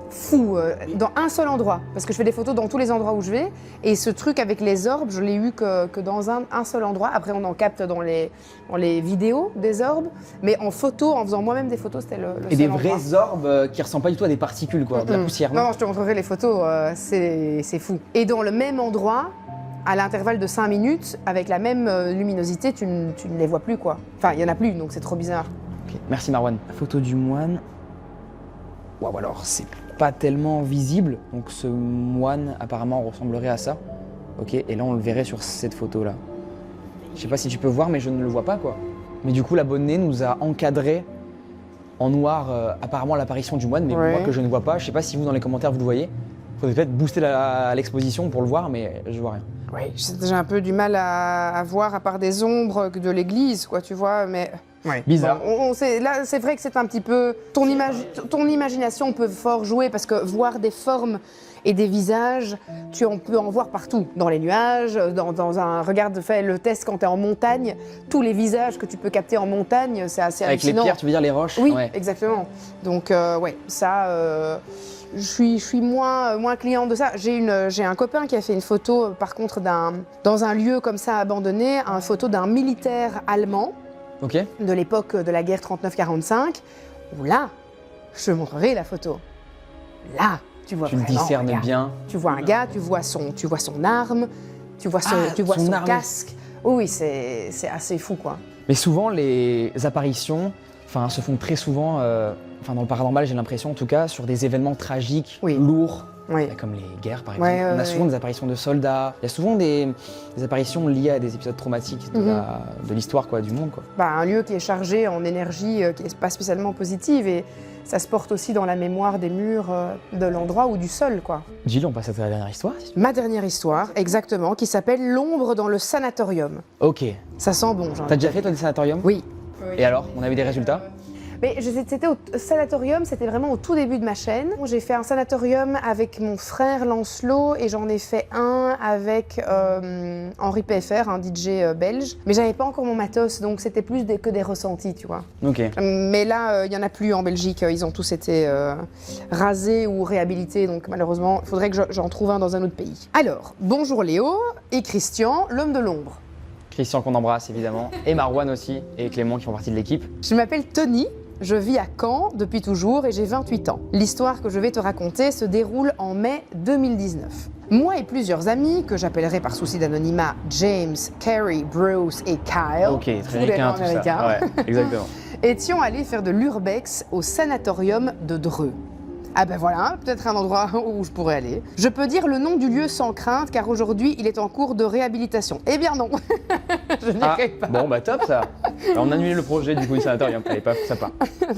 fous, dans un seul endroit, parce que je fais des photos dans tous les endroits où je vais, et ce truc avec les orbes, je l'ai eu que dans un seul endroit. Après, on en capte dans les vidéos des orbes, mais en photo, en faisant moi-même des photos, c'était le Et seul des endroit. vrais orbes qui ressemblent pas du tout à des particules, quoi, de la poussière, non? Non, je te montrerai les photos, c'est fou. Et dans le même endroit, à l'intervalle de 5 minutes, avec la même luminosité, tu ne les vois plus, quoi. Enfin, il y en a plus, donc c'est trop bizarre. Ok, merci Marwan. La photo du moine. Waouh, alors c'est pas tellement visible, donc ce moine apparemment ressemblerait à ça. Ok, et là on le verrait sur cette photo-là. Je sais pas si tu peux voir, mais je ne le vois pas, quoi. Mais du coup, l'abonné nous a encadré en noir apparemment l'apparition du moine, mais Ouais. moi que je ne vois pas. Je sais pas si vous dans les commentaires vous le voyez. Faudrait peut-être booster l'exposition pour le voir, mais je vois rien. Oui, j'ai un peu du mal à voir à part des ombres de l'église, quoi, tu vois, mais... Ouais. Bizarre. Bon, là, c'est vrai que c'est un petit peu... Ton imagination peut fort jouer, parce que voir des formes et des visages, tu peux en voir partout. Dans les nuages, dans un... Regarde, fais le test quand tu es en montagne, tous les visages que tu peux capter en montagne, c'est assez Avec les hallucinant. pierres, tu veux dire les roches? Oui, Ouais. exactement. Donc, ouais, ça... Je suis moins cliente de ça. J'ai un copain qui a fait une photo, par contre, dans un lieu comme ça abandonné, une photo d'un militaire allemand Ok. de l'époque de la guerre 39-45, où là, je te montrerai la photo. Là, tu vois Tu le vraiment un discernes gars. bien. Tu vois un gars, tu vois son arme, tu vois son son arme. casque. Oui, c'est assez fou, quoi. Mais souvent, les apparitions se font très souvent, dans le paranormal, j'ai l'impression en tout cas, sur des événements tragiques, Oui. lourds, Oui. comme les guerres par Ouais, exemple. On a ouais, souvent ouais. des apparitions de soldats, il y a souvent des apparitions liées à des épisodes traumatiques de l'histoire du monde, quoi. Bah, un lieu qui est chargé en énergie qui n'est pas spécialement positive, et ça se porte aussi dans la mémoire des murs de l'endroit ou du sol, quoi. Gilles, on passe à ta dernière histoire. Ma dernière histoire, exactement, qui s'appelle L'ombre dans le sanatorium. Ok. Ça sent bon, genre. T'as déjà fait toi des sanatoriums? Oui. Et alors, on a eu des résultats? Mais c'était au sanatorium, c'était vraiment au tout début de ma chaîne. J'ai fait un sanatorium avec mon frère Lancelot, et j'en ai fait un avec Henri PFR, un DJ belge. Mais j'avais pas encore mon matos, donc c'était plus que des ressentis, tu vois. Ok. Mais là, il y en a plus en Belgique, ils ont tous été rasés ou réhabilités, donc malheureusement, il faudrait que j'en trouve un dans un autre pays. Alors, bonjour Léo et Christian, l'homme de l'ombre. Christian qu'on embrasse évidemment, et Marwan aussi, et Clément qui font partie de l'équipe. Je m'appelle Tony, Je vis à Caen depuis toujours et j'ai 28 ans. L'histoire que je vais te raconter se déroule en mai 2019. Moi et plusieurs amis, que j'appellerai par souci d'anonymat James, Carrie, Bruce et Kyle, Ok, très tous les américain noms tout américains, ça. Ouais, exactement. étions allés faire de l'urbex au sanatorium de Dreux. Ah ben voilà, peut-être un endroit où je pourrais aller. Je peux dire le nom du lieu sans crainte car aujourd'hui il est en cours de réhabilitation. Eh bien non, je n'irai pas. Bon bah top ça. Alors, on a annulé le projet du coup du sanatorium, fallait pas ça part.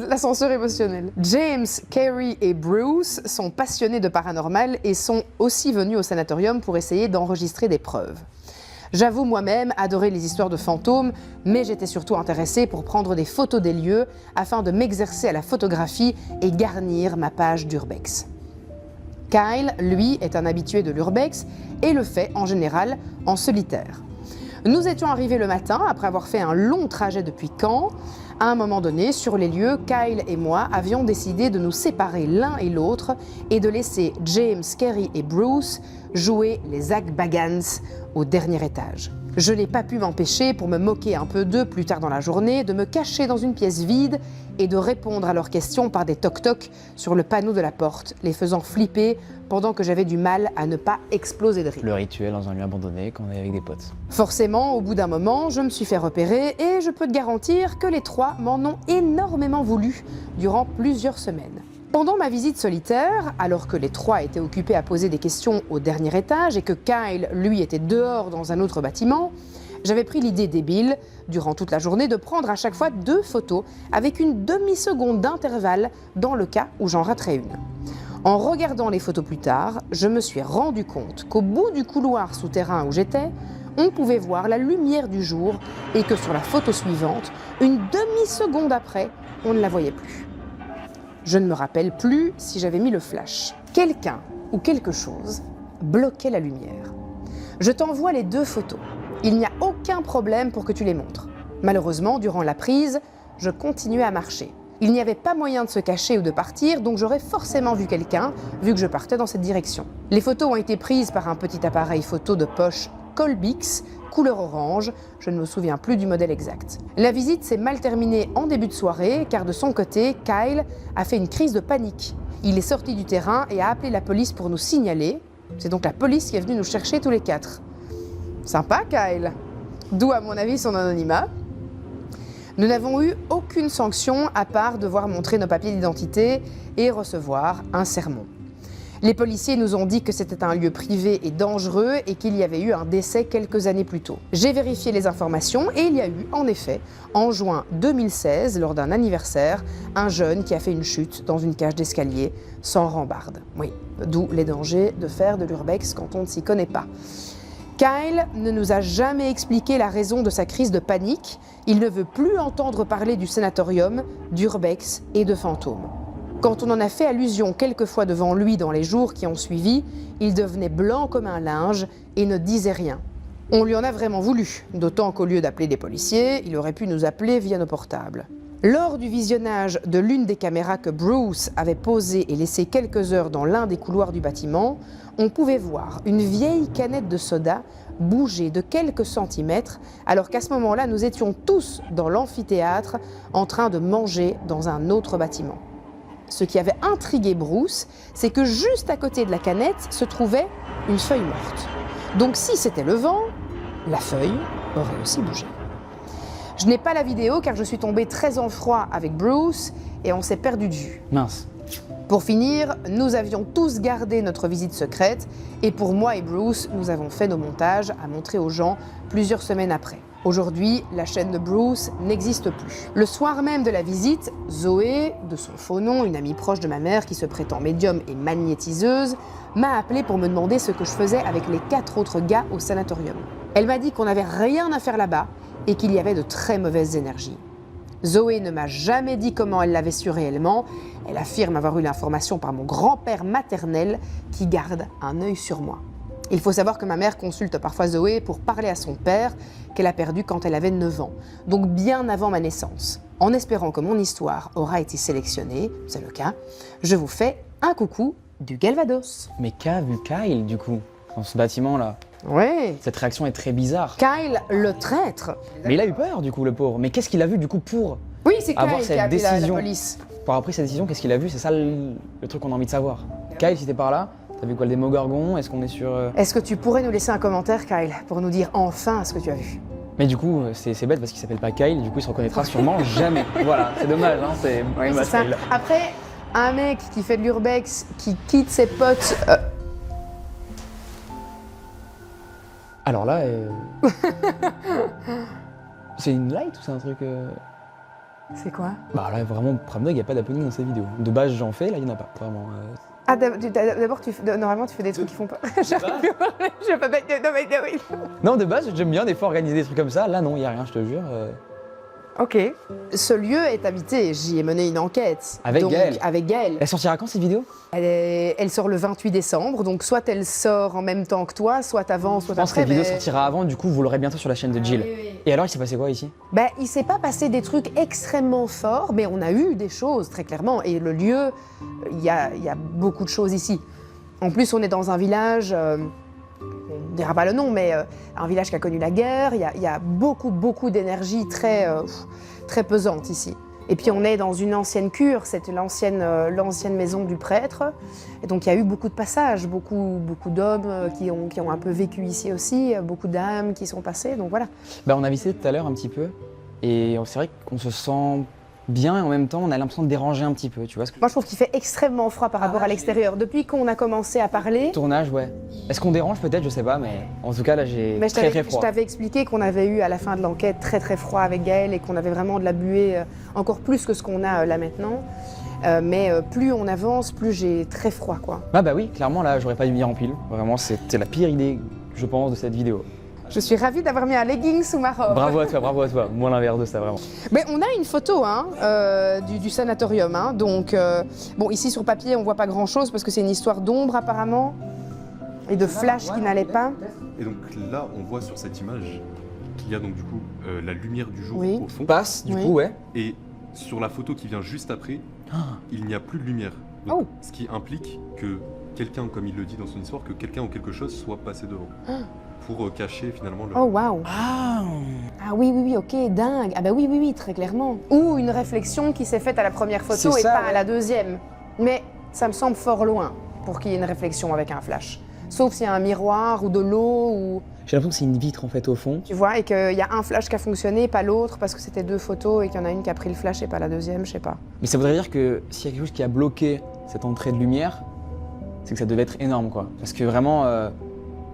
L'ascenseur émotionnel. James, Carrie et Bruce sont passionnés de paranormal et sont aussi venus au sanatorium pour essayer d'enregistrer des preuves. J'avoue moi-même adorer les histoires de fantômes, mais j'étais surtout intéressée pour prendre des photos des lieux afin de m'exercer à la photographie et garnir ma page d'urbex. Kyle, lui, est un habitué de l'urbex et le fait en général en solitaire. Nous étions arrivés le matin après avoir fait un long trajet depuis Caen. À un moment donné, sur les lieux, Kyle et moi avions décidé de nous séparer l'un et l'autre et de laisser James, Carrie et Bruce jouer les Zak Bagans au dernier étage. Je n'ai pas pu m'empêcher, pour me moquer un peu d'eux plus tard dans la journée, de me cacher dans une pièce vide et de répondre à leurs questions par des toc-toc sur le panneau de la porte, les faisant flipper pendant que j'avais du mal à ne pas exploser de rire. Le rituel dans un lieu abandonné quand on est avec des potes. Forcément, au bout d'un moment, je me suis fait repérer et je peux te garantir que les trois m'en ont énormément voulu durant plusieurs semaines. Pendant ma visite solitaire, alors que les trois étaient occupés à poser des questions au dernier étage et que Kyle, lui, était dehors dans un autre bâtiment, j'avais pris l'idée débile, durant toute la journée, de prendre à chaque fois 2 photos avec une demi-seconde d'intervalle dans le cas où j'en raterais une. En regardant les photos plus tard, je me suis rendu compte qu'au bout du couloir souterrain où j'étais, on pouvait voir la lumière du jour et que sur la photo suivante, une demi-seconde après, on ne la voyait plus. Je ne me rappelle plus si j'avais mis le flash. Quelqu'un ou quelque chose bloquait la lumière. Je t'envoie les 2 photos. Il n'y a aucun problème pour que tu les montres. Malheureusement, durant la prise, je continuais à marcher. Il n'y avait pas moyen de se cacher ou de partir, donc j'aurais forcément vu quelqu'un, vu que je partais dans cette direction. Les photos ont été prises par un petit appareil photo de poche Colbix, couleur orange, je ne me souviens plus du modèle exact. La visite s'est mal terminée en début de soirée, car de son côté, Kyle a fait une crise de panique. Il est sorti du terrain et a appelé la police pour nous signaler. C'est donc la police qui est venue nous chercher tous les 4. Sympa, Kyle. D'où, à mon avis, son anonymat. Nous n'avons eu aucune sanction à part devoir montrer nos papiers d'identité et recevoir un sermon. Les policiers nous ont dit que c'était un lieu privé et dangereux et qu'il y avait eu un décès quelques années plus tôt. J'ai vérifié les informations et il y a eu, en effet, en juin 2016, lors d'un anniversaire, un jeune qui a fait une chute dans une cage d'escalier sans rambarde. Oui, d'où les dangers de faire de l'urbex quand on ne s'y connaît pas. Kyle ne nous a jamais expliqué la raison de sa crise de panique. Il ne veut plus entendre parler du sanatorium, d'urbex et de fantômes. Quand on en a fait allusion quelquefois devant lui dans les jours qui ont suivi, il devenait blanc comme un linge et ne disait rien. On lui en a vraiment voulu, d'autant qu'au lieu d'appeler des policiers, il aurait pu nous appeler via nos portables. Lors du visionnage de l'une des caméras que Bruce avait posées et laissées quelques heures dans l'un des couloirs du bâtiment, on pouvait voir une vieille canette de soda bouger de quelques centimètres, alors qu'à ce moment-là, nous étions tous dans l'amphithéâtre en train de manger dans un autre bâtiment. Ce qui avait intrigué Bruce, c'est que juste à côté de la canette se trouvait une feuille morte. Donc si c'était le vent, la feuille aurait aussi bougé. Je n'ai pas la vidéo car je suis tombée très en froid avec Bruce et on s'est perdu de vue. Mince. Pour finir, nous avions tous gardé notre visite secrète et pour moi et Bruce, nous avons fait nos montages à montrer aux gens plusieurs semaines après. Aujourd'hui, la chaîne de Bruce n'existe plus. Le soir même de la visite, Zoé, de son faux nom, une amie proche de ma mère qui se prétend médium et magnétiseuse, m'a appelé pour me demander ce que je faisais avec les 4 autres gars au sanatorium. Elle m'a dit qu'on n'avait rien à faire là-bas et qu'il y avait de très mauvaises énergies. Zoé ne m'a jamais dit comment elle l'avait su réellement. Elle affirme avoir eu l'information par mon grand-père maternel qui garde un œil sur moi. Il faut savoir que ma mère consulte parfois Zoé pour parler à son père qu'elle a perdu quand elle avait 9 ans, donc bien avant ma naissance. En espérant que mon histoire aura été sélectionnée, c'est le cas, je vous fais un coucou du Calvados. Mais qu'a vu Kyle du coup dans ce bâtiment-là? Ouais. Cette réaction est très bizarre. Kyle, le traître. Mais il a eu peur du coup, le pauvre. Mais qu'est-ce qu'il a vu du coup pour Oui, c'est Kyle Avoir qui cette a appelé la décision. police. Pour avoir pris cette décision, qu'est-ce qu'il a vu? C'est ça le truc qu'on a envie de savoir. Kyle, si t'es par là, t'as vu quoi, le Démogorgon? Est-ce qu'on est sur... Est-ce que tu pourrais nous laisser un commentaire, Kyle, pour nous dire enfin ce que tu as vu? Mais du coup, c'est bête parce qu'il s'appelle pas Kyle, du coup il se reconnaîtra sûrement jamais. Voilà, c'est dommage, hein, c'est... Oui, dommage, c'est ça. Kyle. Après, un mec qui fait de l'urbex, qui quitte ses potes... Alors là... c'est une light ou c'est un truc... C'est quoi? Bah là, vraiment, Pramdog, il n'y a pas d'happening dans ses vidéos. De base, j'en fais, là, il n'y en a pas, vraiment. Ah, d'abord, normalement, tu fais des trucs qui font pas. J'arrive plus à parler, je vais pas mettre de oui. Non, de base, j'aime bien des fois organiser des trucs comme ça. Là, non, il n'y a rien, je te jure. Ok. Ce lieu est habité, j'y ai mené une enquête. Avec donc, Gaëlle. Avec Gaëlle. Elle sortira quand, cette vidéo? Elle sort le 28 décembre, donc soit elle sort en même temps que toi, soit avant, soit Je pense que après. la vidéo mais- sortira avant, du coup, vous l'aurez bientôt sur la chaîne de Jill. Et alors, il s'est passé quoi ici? Ben, il s'est pas passé des trucs extrêmement forts, mais on a eu des choses, très clairement. Et le lieu, il y a beaucoup de choses ici. En plus, on est dans un village, on ne dira pas le nom, mais un village qui a connu la guerre. Il y a beaucoup d'énergie très pesante ici. Et puis on est dans une ancienne cure, c'est l'ancienne maison du prêtre. Et donc il y a eu beaucoup de passages, beaucoup d'hommes qui ont un peu vécu ici aussi, beaucoup d'âmes qui sont passées, donc voilà. Bah, on a visité tout à l'heure un petit peu. Et c'est vrai qu'on se sent bien et en même temps, on a l'impression de déranger un petit peu, tu vois. Moi je trouve qu'il fait extrêmement froid par rapport à l'extérieur. Depuis qu'on a commencé à parler, Tournage, ouais. Est-ce qu'on dérange peut-être? Je sais pas, mais en tout cas, là, j'ai mais je très t'avais froid. je t'avais expliqué qu'on avait eu à la fin de l'enquête très froid avec Gaëlle et qu'on avait vraiment de la buée, encore plus que ce qu'on a là maintenant. Mais plus on avance, plus j'ai très froid quoi. Ah bah oui, clairement, là, j'aurais pas dû venir en pile. Vraiment, c'était la pire idée, je pense, de cette vidéo. Je suis ravie d'avoir mis un legging sous ma robe. Bravo à toi. Moi, l'inverse de ça, vraiment. Mais on a une photo du sanatorium. Hein. Donc, bon, ici sur papier, on voit pas grand-chose parce que c'est une histoire d'ombre apparemment et de flash qui n'allait pas. Et donc là, on voit sur cette image qu'il y a donc du coup la lumière du jour Oui. au fond. Passe, du Oui. coup, ouais. Et sur la photo qui vient juste après, il n'y a plus de lumière. Donc, Oh. ce qui implique que quelqu'un, comme il le dit dans son histoire, que quelqu'un ou quelque chose soit passé devant. Pour cacher finalement le... Oh waouh. Ah Ah oui, ok, dingue. Ah bah oui, très clairement. Ou une réflexion qui s'est faite à la première photo C'est et ça, pas ouais. à la deuxième. Mais ça me semble fort loin pour qu'il y ait une réflexion avec un flash. Sauf s'il y a un miroir ou de l'eau ou... J'ai l'impression que c'est une vitre, en fait, au fond. Tu vois, et qu'il y a un flash qui a fonctionné, pas l'autre, parce que c'était deux photos et qu'il y en a une qui a pris le flash et pas la deuxième, je sais pas. Mais ça voudrait dire que s'il y a quelque chose qui a bloqué cette entrée de lumière, c'est que ça devait être énorme, quoi. Parce que vraiment,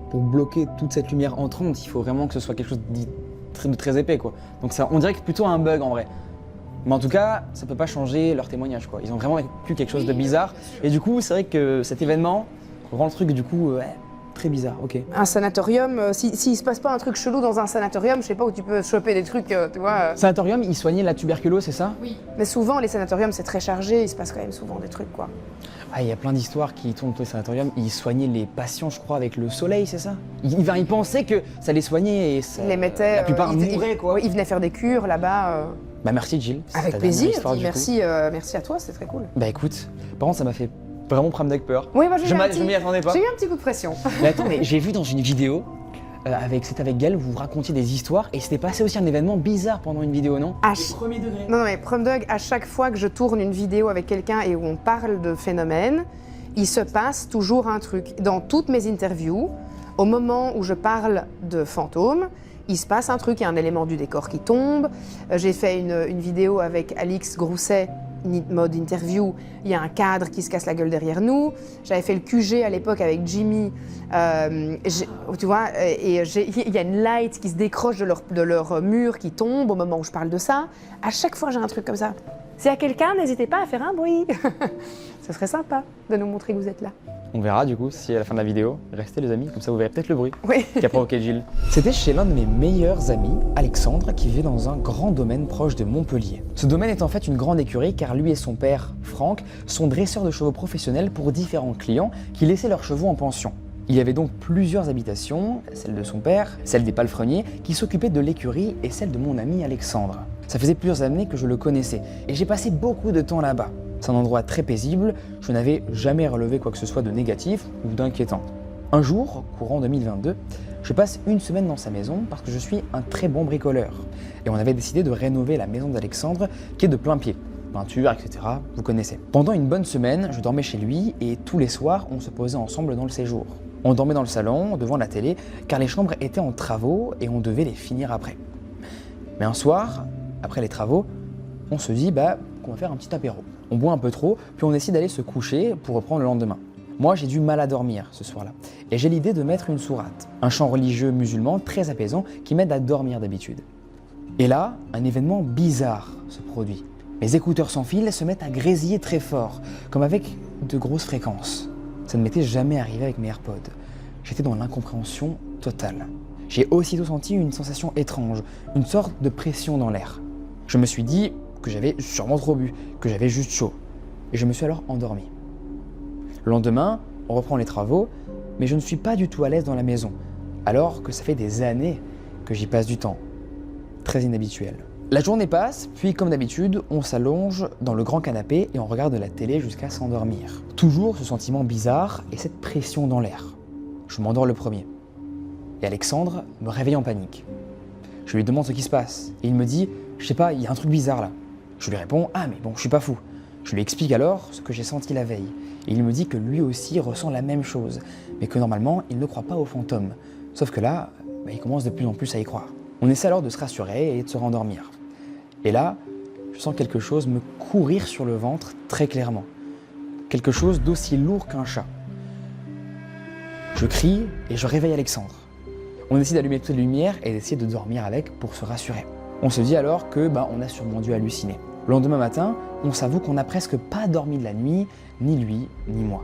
pour bloquer toute cette lumière entrante, il faut vraiment que ce soit quelque chose de très épais, quoi. Donc ça, on dirait que c'est plutôt un bug, en vrai. Mais en tout cas, ça peut pas changer leur témoignage, quoi. Ils ont vraiment vécu quelque chose de bizarre. Et du coup, c'est vrai que cet événement rend le truc, du coup, très bizarre, ok. Un sanatorium, s'il se passe pas un truc chelou dans un sanatorium, je sais pas où tu peux choper des trucs, tu vois. Sanatorium, ils soignaient la tuberculose, c'est ça? Mais souvent, les sanatoriums, c'est très chargé, il se passe quand même souvent des trucs, quoi. Ah, il y a plein d'histoires qui tournent autour des sanatoriums. Ils soignaient les patients, je crois, avec le soleil, c'est ça? Ils pensaient que ça les soignait et ça, Ils les mettaient... la plupart ils- mouraient, quoi. Ils venaient faire des cures là-bas. Bah merci Jill. C'est Avec ta dernière plaisir, histoire, dis du coup. merci à toi, c'est très cool. Bah écoute, par contre ça m'a fait vraiment Pramdog peur. Oui, moi j'ai Je eu, m'y attendais pas. j'ai eu un petit coup de pression. Mais attends, mais j'ai vu dans une vidéo, avec Gaëlle, vous racontiez des histoires et c'était passé aussi un événement bizarre pendant une vidéo, non? Premier degré. Non, mais Pramdog, à chaque fois que je tourne une vidéo avec quelqu'un et où on parle de phénomènes, il se passe toujours un truc. Dans toutes mes interviews, au moment où je parle de fantômes, il se passe un truc, il y a un élément du décor qui tombe. J'ai fait une vidéo avec Alix Grousset, mode interview, il y a un cadre qui se casse la gueule derrière nous. J'avais fait le QG à l'époque avec Jimmy, tu vois, et il y a une light qui se décroche de leur mur qui tombe au moment où je parle de ça. À chaque fois, j'ai un truc comme ça. S'il y a quelqu'un, n'hésitez pas à faire un bruit. Ce serait sympa de nous montrer que vous êtes là. On verra du coup si à la fin de la vidéo, restez les amis, comme ça vous verrez peut-être le bruit Oui. qu'a provoqué Jill. C'était chez l'un de mes meilleurs amis, Alexandre, qui vivait dans un grand domaine proche de Montpellier. Ce domaine est en fait une grande écurie car lui et son père, Franck, sont dresseurs de chevaux professionnels pour différents clients qui laissaient leurs chevaux en pension. Il y avait donc plusieurs habitations, celle de son père, celle des palefreniers, qui s'occupaient de l'écurie et celle de mon ami Alexandre. Ça faisait plusieurs années que je le connaissais et j'ai passé beaucoup de temps là-bas. C'est un endroit très paisible, je n'avais jamais relevé quoi que ce soit de négatif ou d'inquiétant. Un jour, courant 2022, je passe une semaine dans sa maison parce que je suis un très bon bricoleur. Et on avait décidé de rénover la maison d'Alexandre qui est de plein pied. Peinture, etc. Vous connaissez. Pendant une bonne semaine, je dormais chez lui et tous les soirs, on se posait ensemble dans le séjour. On dormait dans le salon, devant la télé, car les chambres étaient en travaux et on devait les finir après. Mais un soir, après les travaux, on se dit qu'on va faire un petit apéro. On boit un peu trop, puis on décide d'aller se coucher pour reprendre le lendemain. Moi, j'ai du mal à dormir ce soir-là, et j'ai l'idée de mettre une sourate, un chant religieux musulman très apaisant qui m'aide à dormir d'habitude. Et là, un événement bizarre se produit. Mes écouteurs sans fil se mettent à grésiller très fort, comme avec de grosses fréquences. Ça ne m'était jamais arrivé avec mes AirPods. J'étais dans l'incompréhension totale. J'ai aussitôt senti une sensation étrange, une sorte de pression dans l'air. Je me suis dit que j'avais sûrement trop bu, que j'avais juste chaud. Et je me suis alors endormi. Le lendemain, on reprend les travaux, mais je ne suis pas du tout à l'aise dans la maison, alors que ça fait des années que j'y passe du temps. Très inhabituel. La journée passe, puis comme d'habitude, on s'allonge dans le grand canapé et on regarde la télé jusqu'à s'endormir. Toujours ce sentiment bizarre et cette pression dans l'air. Je m'endors le premier. Et Alexandre me réveille en panique. Je lui demande ce qui se passe et il me dit « Je sais pas, il y a un truc bizarre là ». Je lui réponds « Ah mais bon, je suis pas fou ». Je lui explique alors ce que j'ai senti la veille et il me dit que lui aussi ressent la même chose, mais que normalement il ne croit pas aux fantômes. Sauf que là, il commence de plus en plus à y croire. On essaie alors de se rassurer et de se rendormir. Et là, je sens quelque chose me courir sur le ventre très clairement. Quelque chose d'aussi lourd qu'un chat. Je crie et je réveille Alexandre. On décide d'allumer toutes les lumières et d'essayer de dormir avec pour se rassurer. On se dit alors que on a sûrement dû halluciner. Le lendemain matin, on s'avoue qu'on n'a presque pas dormi de la nuit, ni lui, ni moi.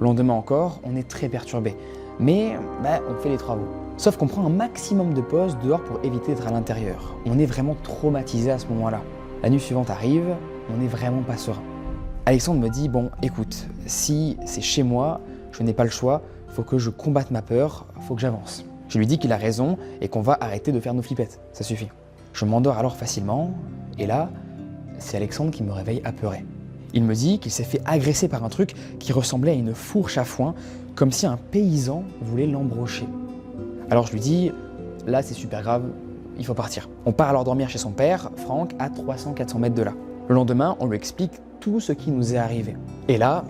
Le lendemain encore, on est très perturbé. Mais on fait les travaux. Sauf qu'on prend un maximum de pauses dehors pour éviter d'être à l'intérieur. On est vraiment traumatisé à ce moment-là. La nuit suivante arrive, on n'est vraiment pas serein. Alexandre me dit, bon, écoute, si c'est chez moi, je n'ai pas le choix, faut que je combatte ma peur, faut que j'avance. Je lui dis qu'il a raison et qu'on va arrêter de faire nos flippettes, ça suffit. Je m'endors alors facilement, et là, c'est Alexandre qui me réveille apeuré. Il me dit qu'il s'est fait agresser par un truc qui ressemblait à une fourche à foin, comme si un paysan voulait l'embrocher. Alors je lui dis, là c'est super grave, il faut partir. On part alors dormir chez son père, Franck, à 300-400 mètres de là. Le lendemain, on lui explique tout ce qui nous est arrivé. Et là,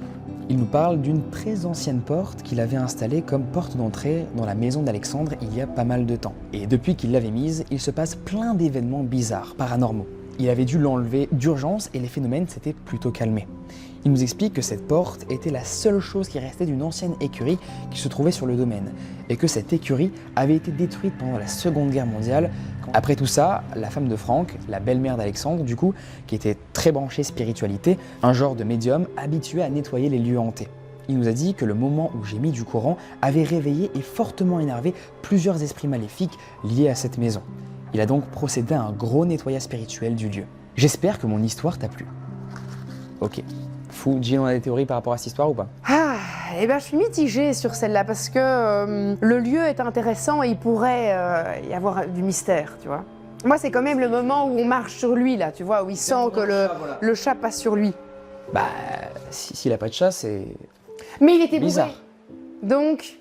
il nous parle d'une très ancienne porte qu'il avait installée comme porte d'entrée dans la maison d'Alexandre il y a pas mal de temps. Et depuis qu'il l'avait mise, il se passe plein d'événements bizarres, paranormaux. Il avait dû l'enlever d'urgence et les phénomènes s'étaient plutôt calmés. Il nous explique que cette porte était la seule chose qui restait d'une ancienne écurie qui se trouvait sur le domaine et que cette écurie avait été détruite pendant la Seconde Guerre mondiale. Après tout ça, la femme de Franck, la belle-mère d'Alexandre du coup, qui était très branchée spiritualité, un genre de médium habitué à nettoyer les lieux hantés. Il nous a dit que le moment où j'ai mis du courant avait réveillé et fortement énervé plusieurs esprits maléfiques liés à cette maison. Il a donc procédé à un gros nettoyage spirituel du lieu. J'espère que mon histoire t'a plu. Ok. Fou, Jill, on a des théories par rapport à cette histoire ou pas? Je suis mitigée sur celle-là parce que le lieu est intéressant et il pourrait y avoir du mystère, tu vois. Moi, c'est quand même le moment où on marche sur lui, là, tu vois, où il sent que le chat passe sur lui. S'il a pas de chat, c'est Mais il était bourré. bizarre. Donc,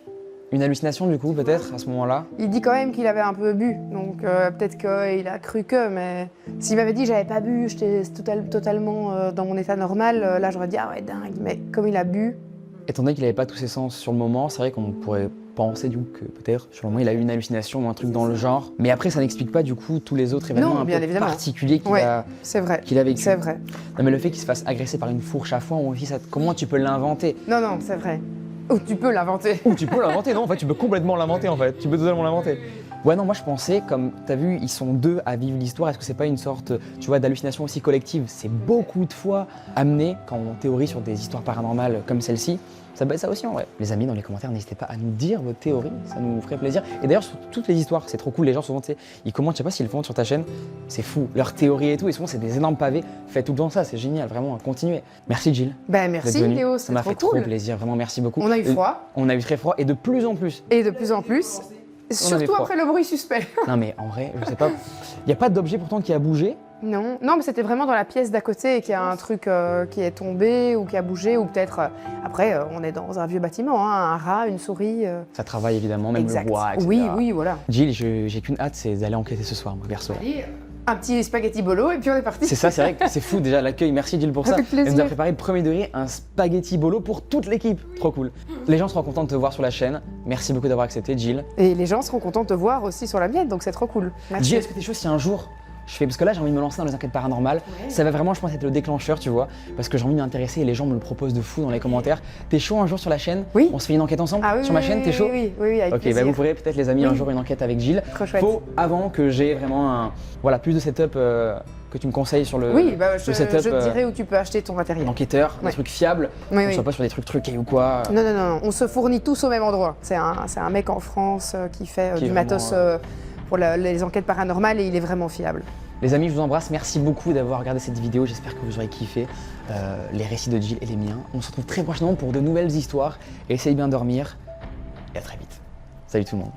Une hallucination du coup, peut-être, à ce moment-là? il dit quand même qu'il avait un peu bu. Donc, peut-être qu'il a cru que, mais s'il m'avait dit j'avais pas bu, j'étais totalement dans mon état normal, là, j'aurais dit ah ouais, dingue. Mais comme il a bu. Étant donné qu'il n'avait pas tous ses sens sur le moment, c'est vrai qu'on pourrait penser du coup que peut-être sur le moment il a eu une hallucination ou un truc dans le genre. Mais après ça n'explique pas du coup tous les autres événements Non, bien évidemment. particuliers qu'il Ouais, a, c'est vrai. qu'il a vécu. C'est vrai. Non mais le fait qu'il se fasse agresser par une fourche à foin aussi, comment tu peux l'inventer? Non, c'est vrai. Ou tu peux l'inventer. Ou tu peux l'inventer, non en fait tu peux complètement l'inventer en fait, tu peux totalement l'inventer. Ouais non moi je pensais, comme t'as vu, ils sont deux à vivre l'histoire, est-ce que c'est pas une sorte, tu vois, d'hallucination aussi collective? C'est beaucoup de fois amené quand on théorise sur des histoires paranormales comme celle-ci. Ça peut être ça aussi en vrai. Les amis, dans les commentaires, n'hésitez pas à nous dire vos théories, ça nous ferait plaisir. Et d'ailleurs, sur toutes les histoires, c'est trop cool, les gens souvent, tu sais, ils commentent, je sais pas s'ils le font sur ta chaîne, c'est fou, leurs théories et tout, et souvent c'est des énormes pavés. Faites tout le temps ça, c'est génial, vraiment, continuez. Merci Jill. Merci d'être venue. Léo, ça c'est m'a trop fait cool. trop plaisir, vraiment merci beaucoup. On a eu froid. On a eu très froid, et de plus en plus. Et de plus en plus. avait Surtout froid. après le bruit suspect. Non mais en vrai, je sais pas, il n'y a pas d'objet pourtant qui a bougé, Non, non, mais c'était vraiment dans la pièce d'à côté qu'il y a un truc qui est tombé ou qui a bougé, ou peut-être. Après, on est dans un vieux bâtiment, hein, un rat, une souris. Ça travaille évidemment, même Exact. le roi, etc. Oui, oui, voilà. Jill, j'ai qu'une hâte, c'est d'aller enquêter ce soir, moi, perso. Allez, un petit spaghetti bolo et puis on est parti. C'est ça, c'est vrai que c'est fou déjà l'accueil. Merci Jill pour ça. Avec plaisir. Elle nous a préparé premier degré un spaghetti bolo pour toute l'équipe. Trop cool. Les gens seront contents de te voir sur la chaîne. Merci beaucoup d'avoir accepté, Jill. Et les gens seront contents de te voir aussi sur la mienne, donc c'est trop cool. Merci. Jill, est-ce que t'es chaud si un jour je fais, parce que là j'ai envie de me lancer dans les enquêtes paranormales, ça va vraiment je pense être le déclencheur, tu vois, parce que j'ai envie de m'intéresser et les gens me le proposent de fou dans les commentaires. T'es chaud un jour sur la chaîne? Oui. On se fait une enquête ensemble Ah oui, sur ma oui, chaîne, oui, t'es chaud? Oui, oui, oui, avec Ok, plaisir. bah vous pourrez peut-être les amis un Oui. jour une enquête avec Jill. Trop chouette. Faut avant que j'ai vraiment voilà, plus de setup que tu me conseilles sur le, Oui, bah, je le setup te dirai où tu peux acheter ton matériel. d'enquêteur, des Ouais. trucs fiables, Oui, on oui. soit pas sur des trucs truqués ou quoi. Non, non, non, on se fournit tous au même endroit. C'est un mec en France qui fait Qui est du matos pour les enquêtes paranormales et il est vraiment fiable. Les amis, je vous embrasse. Merci beaucoup d'avoir regardé cette vidéo. J'espère que vous aurez kiffé les récits de Jill et les miens. On se retrouve très prochainement pour de nouvelles histoires. Et essayez bien de dormir. Et à très vite. Salut tout le monde.